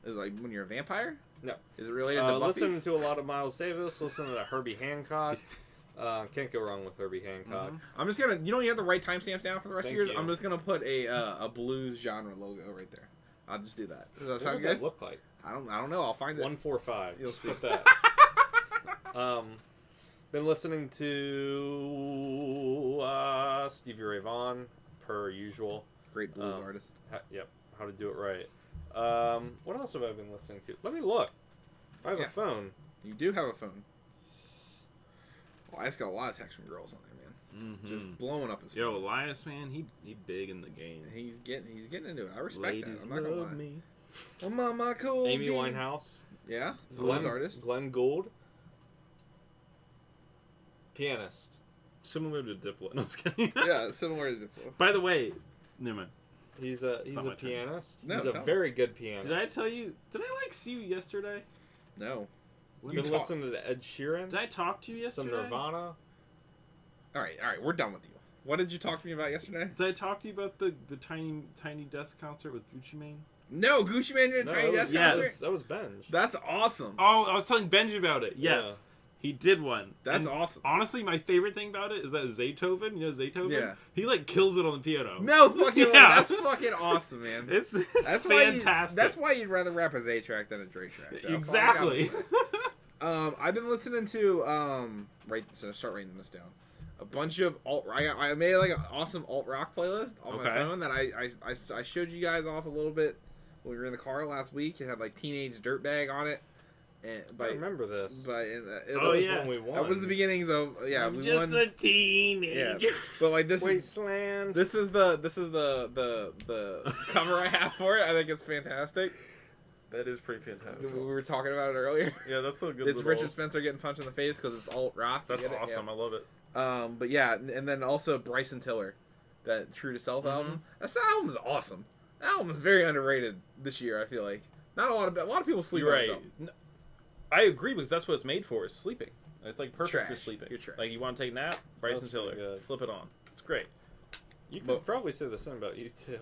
Is it like when you're a vampire? No. Is it related to Buffy? Listen to a lot of Miles Davis. Listen to Herbie Hancock. Can't go wrong with Herbie Hancock. I'm just gonna. You don't have to write timestamps down for the rest Thank of yours. you. I'm just gonna put a blues genre logo right there. I'll just do that. Does that What sound would good? that look like? I don't know. I'll find it. 145. You'll Just see. put that. Been listening to Stevie Ray Vaughan, per usual. Great blues artist. Yep, how to do it right. What else have I been listening to? Let me look. I have Yeah. a phone. You do have a phone. Well, I just got a lot of texts from girls on there, man. Just blowing up his phone. Yo, Elias, man, he big in the game. He's getting into it. I respect Ladies that. I'm not gonna lie. love me. I'm on my cool. Amy D. Winehouse. Yeah, blues artist. Glenn Gould. Pianist. Similar to Diplo. No, I was kidding. Yeah, similar to Diplo. By the way, never mind. He's not a my turn. pianist. No, He's tell a me. very good pianist. Did I tell you? Did I like see you yesterday? No. You've You been talk- listening to Ed Sheeran. Did I talk to you Some yesterday? Nirvana. All right, we're done with you. What did you talk to me about yesterday? Did I talk to you about the tiny desk concert with Gucci Mane? No, Gucci Mane did a No, Tiny that Desk was, Yes. concert. that was Benj. That's awesome. Oh, I was telling Benji about it. Yes, Yeah. he did one. That's And awesome. Honestly, my favorite thing about it is that Zaytoven, you know Zaytoven? Yeah. He like kills it on the piano. No fucking way. Yeah. That's fucking awesome, man. It's That's fantastic. That's why you'd rather rap a Z track than a Dre track. That's all I Exactly. gotta say. I've been listening to start writing this down. A bunch of alt. I made like an awesome alt rock playlist on my Okay. phone that I showed you guys off a little bit when we were in the car last week. It had like Teenage Dirtbag on it, and I remember this. Oh, was yeah. when we won. that was the beginnings of I'm we just won. a teenager. Yeah, but like this is Wasteland. this is the cover I have for it. I think it's fantastic. That is pretty fantastic. We were talking about it earlier. Yeah, that's a good. It's Richard Spencer getting punched in the face because it's alt rock. You That's get it? awesome. I love it. Yeah. But yeah, and then also Bryson Tiller, that True to Self album. That album is awesome. That album is very underrated this year. I feel like not a lot of people sleep You're on right. this album. I agree because that's what it's made for. Is sleeping. It's like perfect for Trash. sleeping. You're trash. Like you want to take a nap, Bryson That's pretty Tiller, good. flip it on. It's great. You could But- probably say the same about you too.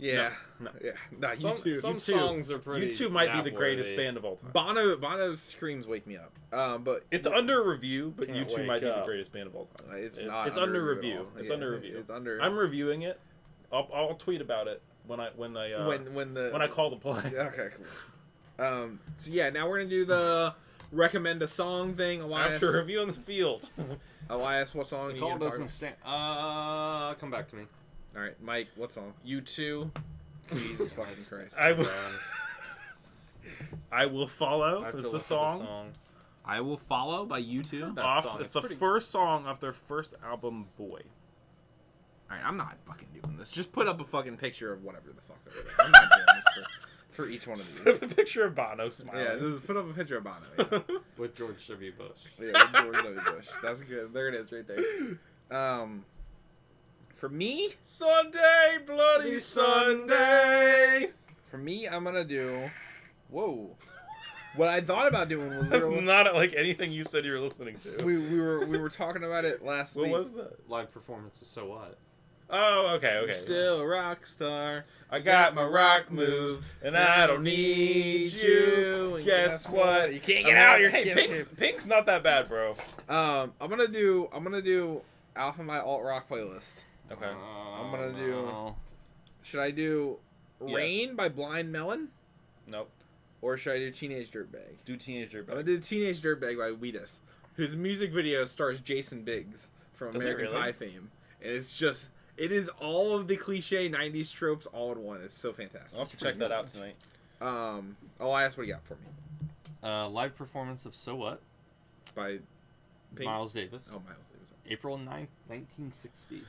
Yeah, No. yeah. Nah, Some, you too. some you too. songs are pretty. You two might be the nap-worthy. greatest band of all time. Bono's screams wake me up. But It's under review, but you Can't two wake might be the up. greatest band of all time. it's It- not. it's under at review. all. It's Yeah, under review. It's under. I'm reviewing it. I'll tweet about it when I when call the play. Okay, cool. So yeah, now we're gonna do the recommend a song thing. Elias, After review on the field. Elias, what song? The you call gonna talk doesn't about? stand. Come back to me. All right, Mike, what song? U2. Jesus fucking Christ. I will follow. I have to Is look the up song I Will Follow by U2. That off? song, It's it's the pretty- first song off their first album, Boy. Alright, I'm not fucking doing this. Just put up a fucking picture of whatever the fuck over there. I'm not doing this for each one of these. the picture of Bono smiling. Yeah, just put up a picture of Bono. Yeah, With George W. Bush. yeah with George W. Bush. That's good. There it is, right there. For me, Sunday, bloody Sunday. for me, I'm gonna do. Whoa. What I thought about doing was That's not like anything you said you were listening to. we were talking about it last What week. was that? Live performances, so what? Oh, okay. Still a rock star. I got my rock moves, and I don't need you. And guess what? You can't get out of your Hey, skin. Pink's not that bad, bro. I'm gonna do Alpha My Alt Rock playlist. Okay. I'm gonna do- Should I do Yes. Rain by Blind Melon, Nope. or should I do Teenage Dirtbag? Do Teenager I'm gonna Bad. do Teenage Dirtbag by Wheatus, whose music video stars Jason Biggs from Does it American really? Pie fame, and it is all of the cliche '90s tropes all in one. It's so fantastic. I'll have to check that out tonight. Elias, what do you got for me? Live performance of So What? By Pink? Miles Davis. Oh, Miles Davis. April 9th, 1960.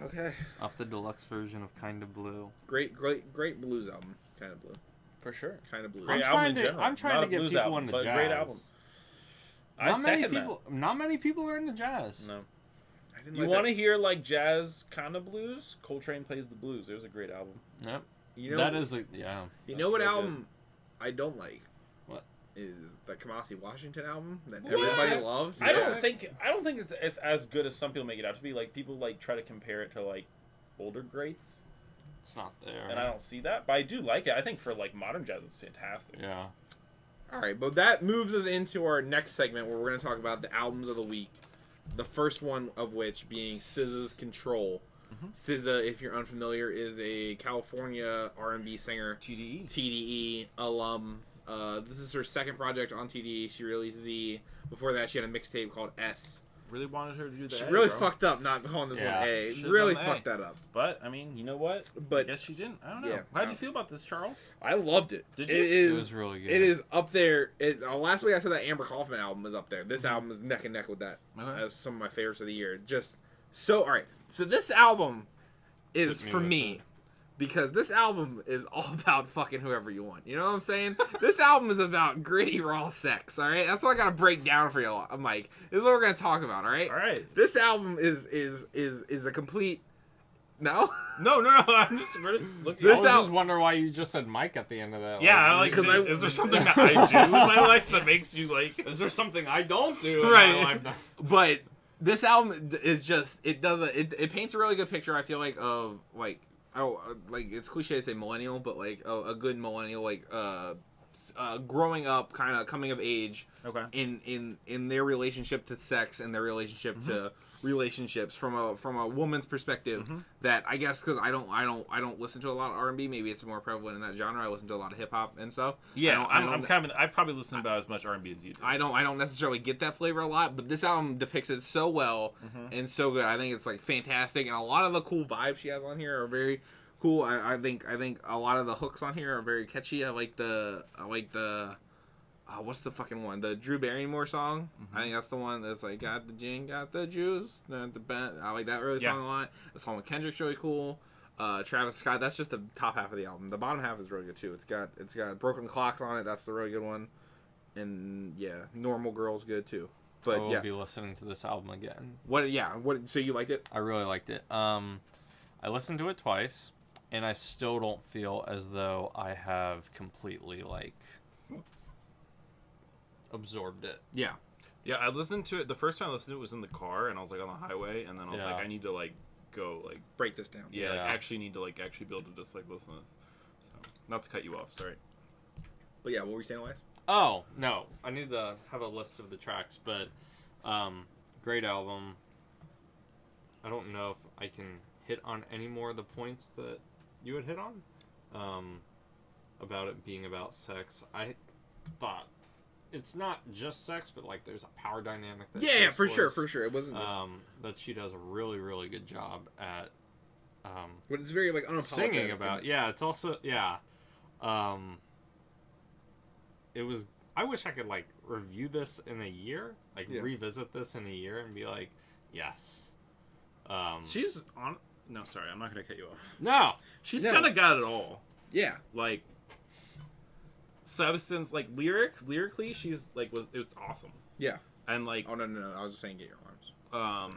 Okay. Off the deluxe version of Kinda Blue. Great blues album. Kind of blue. For sure. Kind of blue. Great I'm album trying in to- general. I'm trying Not to a get blues people album, into but jazz. great album. I Not many second people. Not many people are into jazz. that. No. I didn't You like want that. to hear like jazz kind of blues? Coltrane Plays the Blues. It was a great album. Yep. You know, That is a yeah. You That's know what real album I don't like? What? Is the Kamasi Washington album that What? everybody loved? I Yeah. don't think it's as good as some people make it out to be. Like people like try to compare it to like older greats, It's not there. and I don't see that. But I do like it. I think for like modern jazz, it's fantastic. Yeah. All right, but that moves us into our next segment where we're going to talk about the albums of the week. The first one of which being SZA's Control. SZA, if you're unfamiliar, is a California R&B singer, TDE. TDE alum. This is her second project on TDE. She released Z. Before that, she had a mixtape called S. Really wanted her to do that. She really fucked up not calling this Yeah. one A. Should've Really done A. fucked that up. But I mean, you know what? But I guess she didn't. I don't know. Yeah. How'd you feel about this, Charles? I loved it. Did It you? is. It was really good. It is up there. Last week I said that Amber Kaufman album is up there. This album is neck and neck with that Okay. as some of my favorites of the year. Just so all right. So this album is Hit me for with me it. because this album is all about fucking whoever you want. You know what I'm saying? This album is about gritty raw sex. All right, that's what I gotta break down for you, Mike. This is what we're gonna talk about. All right. All right. This album is a complete. No. No. We're just looking. This I was out- just wondering why you just said Mike at the end of that. Yeah, like, Because is there something that I do in my life that makes you like? Is there something I don't do in Right. my life now? But this album is just it paints a really good picture. I feel like of like it's cliche to say millennial, but like a good millennial like growing up, kind of coming of age Okay. in their relationship to sex and their relationship to relationships from a woman's perspective. That I guess because I don't listen to a lot of R&B. Maybe it's more prevalent in that genre. I listen to a lot of hip hop and stuff. Yeah, I don't I probably listen about as much R&B as you do. I don't necessarily get that flavor a lot, but this album depicts it so well and so good. I think it's like fantastic, and a lot of the cool vibes she has on here are very cool. I think a lot of the hooks on here are very catchy. I like the what's the fucking one? The Drew Barrymore song. I think that's the one that's like got the gin, got the juice, the bent. I like that really song a lot. The song with Kendrick's really cool. Travis Scott. That's just the top half of the album. The bottom half is really good too. It's got Broken Clocks on it. That's the really good one. And yeah, Normal Girl's good too. But I will yeah, be listening to this album again. what? Yeah, what? So you liked it? I really liked it. I listened to it twice, and I still don't feel as though I have completely like absorbed it. Yeah. Yeah, I listened to it. The first time I listened to it was in the car, and I was like on the highway, and then I was Yeah. like, I need to like go like Break this down. yeah, Yeah. like actually need to like actually be able to just like listen to this. So not to cut you off, sorry. But yeah, what were you saying, Elias? Oh no, I need to have a list of the tracks, but great album. I don't know if I can hit on any more of the points that you had hit on about it being about sex. I thought it's not just sex, but like there's a power dynamic. That Yeah, for explores, sure. It wasn't. that she does a really, really good job at. But it's very like unapologetic. Singing about. Yeah, it's also it was. I wish I could like review this in a year, like revisit this in a year, and be like, yes. She's on. No, sorry, I'm not gonna cut you off. No, She's kind of got it all. Yeah. Like substance, like lyrically, she's like it was awesome. Yeah. And like Oh no. I was just saying, get your arms.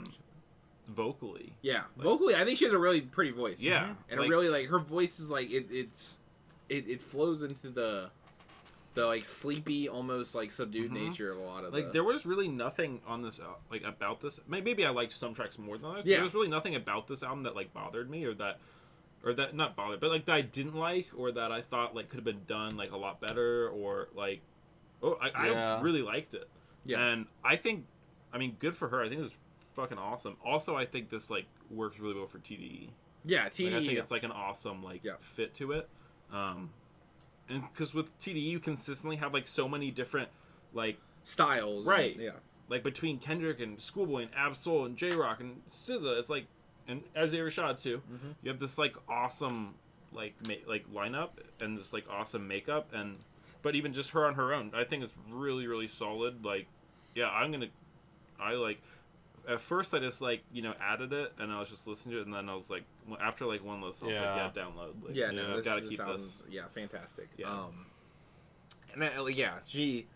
Vocally. Yeah. Vocally, I think she has a really pretty voice. Yeah. And like, a really like her voice is like it flows into the like sleepy, almost like subdued nature of a lot of like there was really nothing on this like about this. Maybe I liked some tracks more than others. Yeah. There was really nothing about this album that like bothered me or that not bothered, but like that I didn't like or that I thought like could have been done like a lot better or like I really liked it. Yeah. And I think, I mean, good for her. I think it was fucking awesome. Also, I think this like works really well for TDE. Yeah, TDE. Like, I think it's like an awesome like fit to it. And because with TDE you consistently have like so many different like styles. Right. And, yeah. Like between Kendrick and Schoolboy and Ab-Soul and J-Rock and SZA, it's like, and Isaiah Rashad too. You have this like awesome like lineup and this like awesome makeup and but even just her on her own, I think it's really, really solid. Like, yeah, I like, at first I just like, added it and I was just listening to it and then I was like, after like one listen, I was like, download. Like, yeah, no, gotta keep sounds, this. Yeah, fantastic. Yeah. She,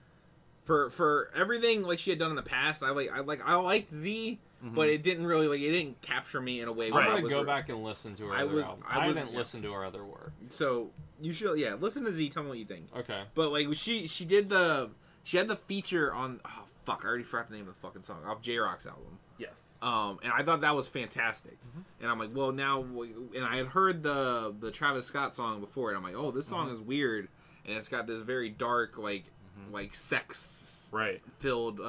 for everything like she had done in the past, I liked Z, but it didn't really it didn't capture me in a way. I'm Where I gonna was go back and listen to her other album. I haven't listened to her other work. So you should listen to Z. Tell me what you think. Okay. But like she had the feature on I already forgot the name of the fucking song off J-Rock's album. Yes. And I thought that was fantastic. And I'm like, well now, and I had heard the Travis Scott song before, and I'm like, oh, this song is weird, and it's got this very dark like sex filled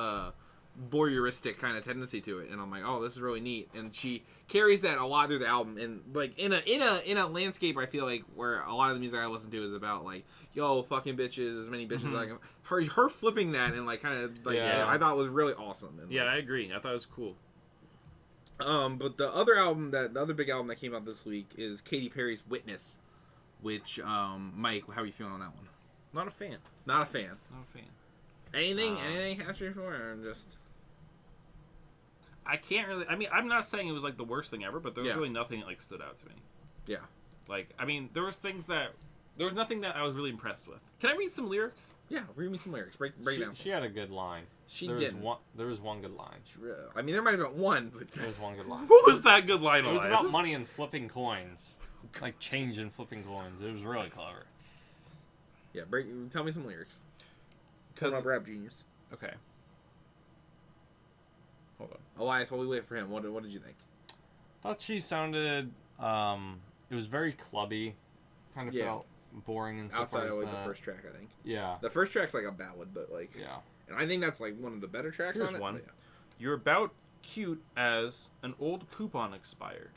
voyeuristic kind of tendency to it, and I'm like, oh, this is really neat. And she carries that a lot through the album, and like in a landscape, I feel like where a lot of the music I listen to is about like, yo, fucking bitches, as many bitches as I can. Her flipping that and like kind of like I thought was really awesome. And, I agree. I thought it was cool. But the other big album that came out this week is Katy Perry's Witness, which Mike, how are you feeling on that one? Not a fan. Not a fan. Not a fan. Anything capture you for, or just? I can't really. I mean, I'm not saying it was like the worst thing ever, but there was really nothing that like stood out to me. Yeah. Like, I mean, there was nothing that I was really impressed with. Can I read some lyrics? Yeah, read me some lyrics. Break it down. She had a good line. There was one good line. I mean, there might have been one, but there was one good line. What was that good line? It was about money and flipping coins, like change and flipping coins. It was really clever. Yeah, tell me some lyrics. Because I'm rap genius. Okay. Hold on. Elias, while we wait for him, what did you think? Thought she sounded. It was very clubby. Kind of felt boring and stuff. Outside of like the first track, I think. Yeah. The first track's like a ballad, but like. Yeah. And I think that's like one of the better tracks. Here's on it. one. But, yeah. You're about cute as an old coupon expired.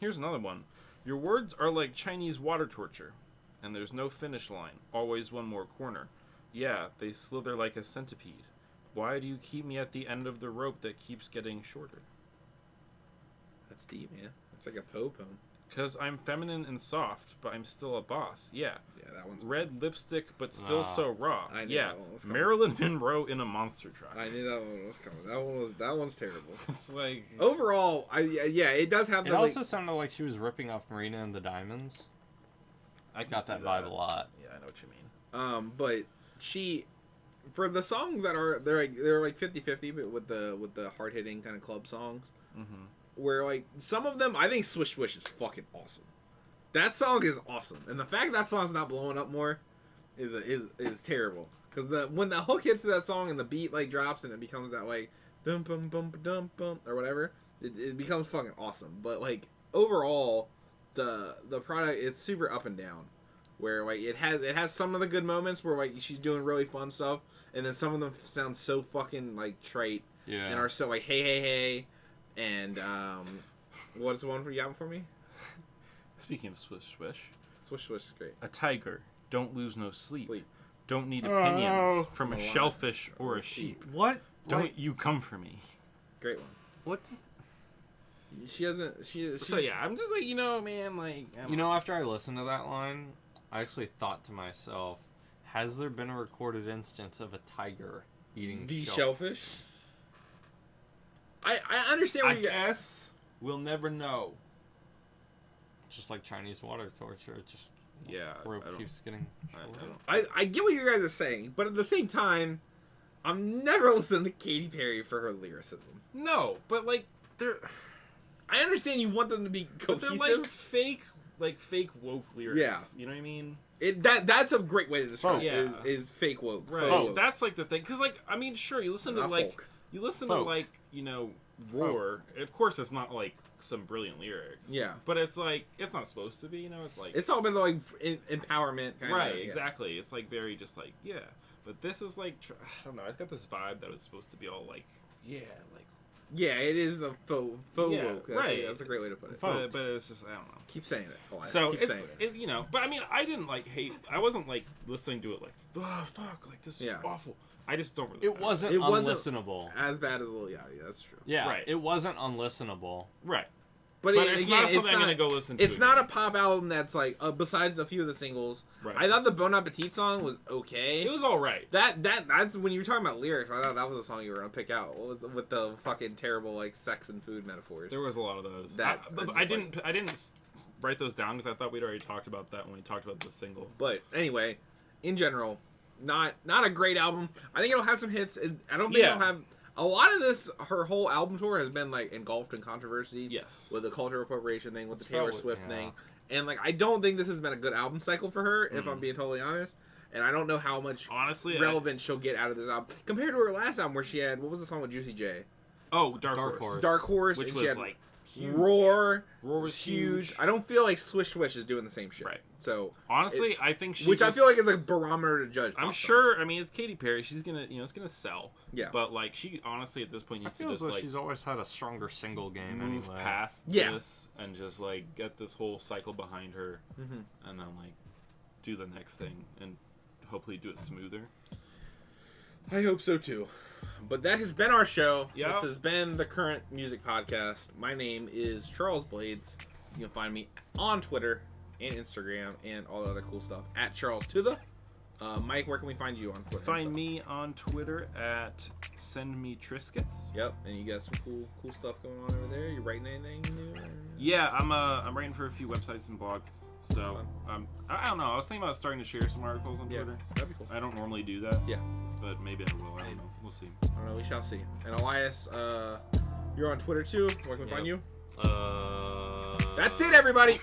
Here's another one. Your words are like Chinese water torture, and there's no finish line. Always one more corner. Yeah, they slither like a centipede. Why do you keep me at the end of the rope that keeps getting shorter? That's deep, man. It's like a poem. 'Cause I'm feminine and soft, but I'm still a boss. Yeah. Yeah, that one's red lipstick, but still so raw. I knew yeah. that one was coming. Marilyn Monroe in a monster truck. I knew that one was coming. That one's terrible. It's like overall, it does have. It also sounded like she was ripping off Marina and the Diamonds. I got that vibe a lot. Yeah, I know what you mean. But she, for the songs that they're like 50-50, but with the hard hitting kind of club songs. Mm-hmm. Where like some of them, I think Swish Swish is fucking awesome. That song is awesome, and the fact that song's not blowing up more is terrible. Because when the hook hits to that song and the beat like drops and it becomes that like dum bum bum dum bum or whatever, it becomes fucking awesome. But like overall, the product, it's super up and down. Where like it has some of the good moments where like she's doing really fun stuff, and then some of them sound so fucking like trite and are so like hey. And what's the one you got for me? Speaking of swish swish, Swish Swish is great. a tiger don't lose no sleep. Sleep. Don't need opinions from From a a lion shellfish or a sheep. What? Don't you come for me. Great one. What? Does, She doesn't. She's, so yeah, I'm just like, you know, man, like, You know, after I listened to that line, I actually thought to myself, has there been a recorded instance of a tiger eating the shellfish? shellfish. I understand I what you guess we'll never know. Just like Chinese water torture, it just Yeah, rope I don't- keeps getting I shorter. don't- I get what you guys are saying, but at the same time, I'm never listening to Katy Perry for her lyricism. No, but like they're I understand you want them to be but they're cohesive. like fake woke lyrics. Yeah. You know what I mean? That's a great way to describe Folk. it. Yeah. Is fake woke. Right. Faux woke. That's like the thing, because like I mean, sure, you listen to Not like folk. you listen Folk. to like, you know, Roar. Of course, it's not like some brilliant lyrics. Yeah. But it's like it's not supposed to be. You know, it's like It's all been like empowerment. Kind right, of, yeah. exactly. It's like very just like yeah. But this is like I don't know. It's got this vibe that was supposed to be all like yeah, like. Yeah, it is the faux Yeah, woke. That's right. that's a great way to put it. But it's just I don't know. Keep saying it, Elias. So Keep it's saying it. you know, but I mean, I didn't like hate. I wasn't like listening to it like oh, fuck, like this is Yeah. awful. I just don't really. It wasn't It wasn't- unlistenable. As bad as Lil Yachty, that's true. Yeah, Right. it wasn't unlistenable. right, But, but it, it's again, not something I'm gonna go listen to. It's not a pop album that's like besides a few of the singles. Right. I thought the Bon Appetit song was okay. It was all right. That's when you were talking about lyrics. I thought that was a song you were gonna pick out with the fucking terrible like sex and food metaphors. There was a lot of those. That- I didn't write those down because I thought we'd already talked about that when we talked about the single. But anyway, in general, not a great album. I think it'll have some hits. I don't think Yeah. it'll have a lot of this. Her whole album tour has been like engulfed in controversy. Yes. With the cultural appropriation thing, with the It's Taylor probably- Swift yeah. thing, and like I don't think this has been a good album cycle for her. If I'm being totally honest, and I don't know how much Honestly, relevance she'll get out of this album compared to her last album where she had what was the song with Juicy J? Dark Dark Horse. Horse. Dark Horse, Which and she was had like huge. Roar. Roar was huge. I don't feel like Swish Swish is doing the same shit. Right. So Honestly, I think she. which I just- feel like is a barometer to judge. I'm pop sure. I mean, it's Katy Perry. She's gonna, it's gonna sell. Yeah. But like, she honestly at this point I needs to feel as just though like she's always had a stronger single game move anyway. past Yeah. this and just like get this whole cycle behind her, Mhm. and then like do the next thing and hopefully do it smoother. I hope so too. But that has been our show. Yep. This has been the Current Music Podcast. My name is Charles Blades. You can find me on Twitter and Instagram and all the other cool stuff at Charles to the. Mike, where can we find you on Twitter? and Find stuff? me on Twitter at sendmetriscuits. Yep, and you got some cool stuff going on over there. You writing anything new? Or... Yeah, I'm writing for a few websites and blogs. So I don't know. I was thinking about starting to share some articles on Yeah, Twitter. that'd be cool. I don't normally do that. Yeah. But maybe I will. I don't know. We'll see. I don't know. We shall see. And Elias, you're on Twitter too. Where can we find you? Uh, That's it, everybody.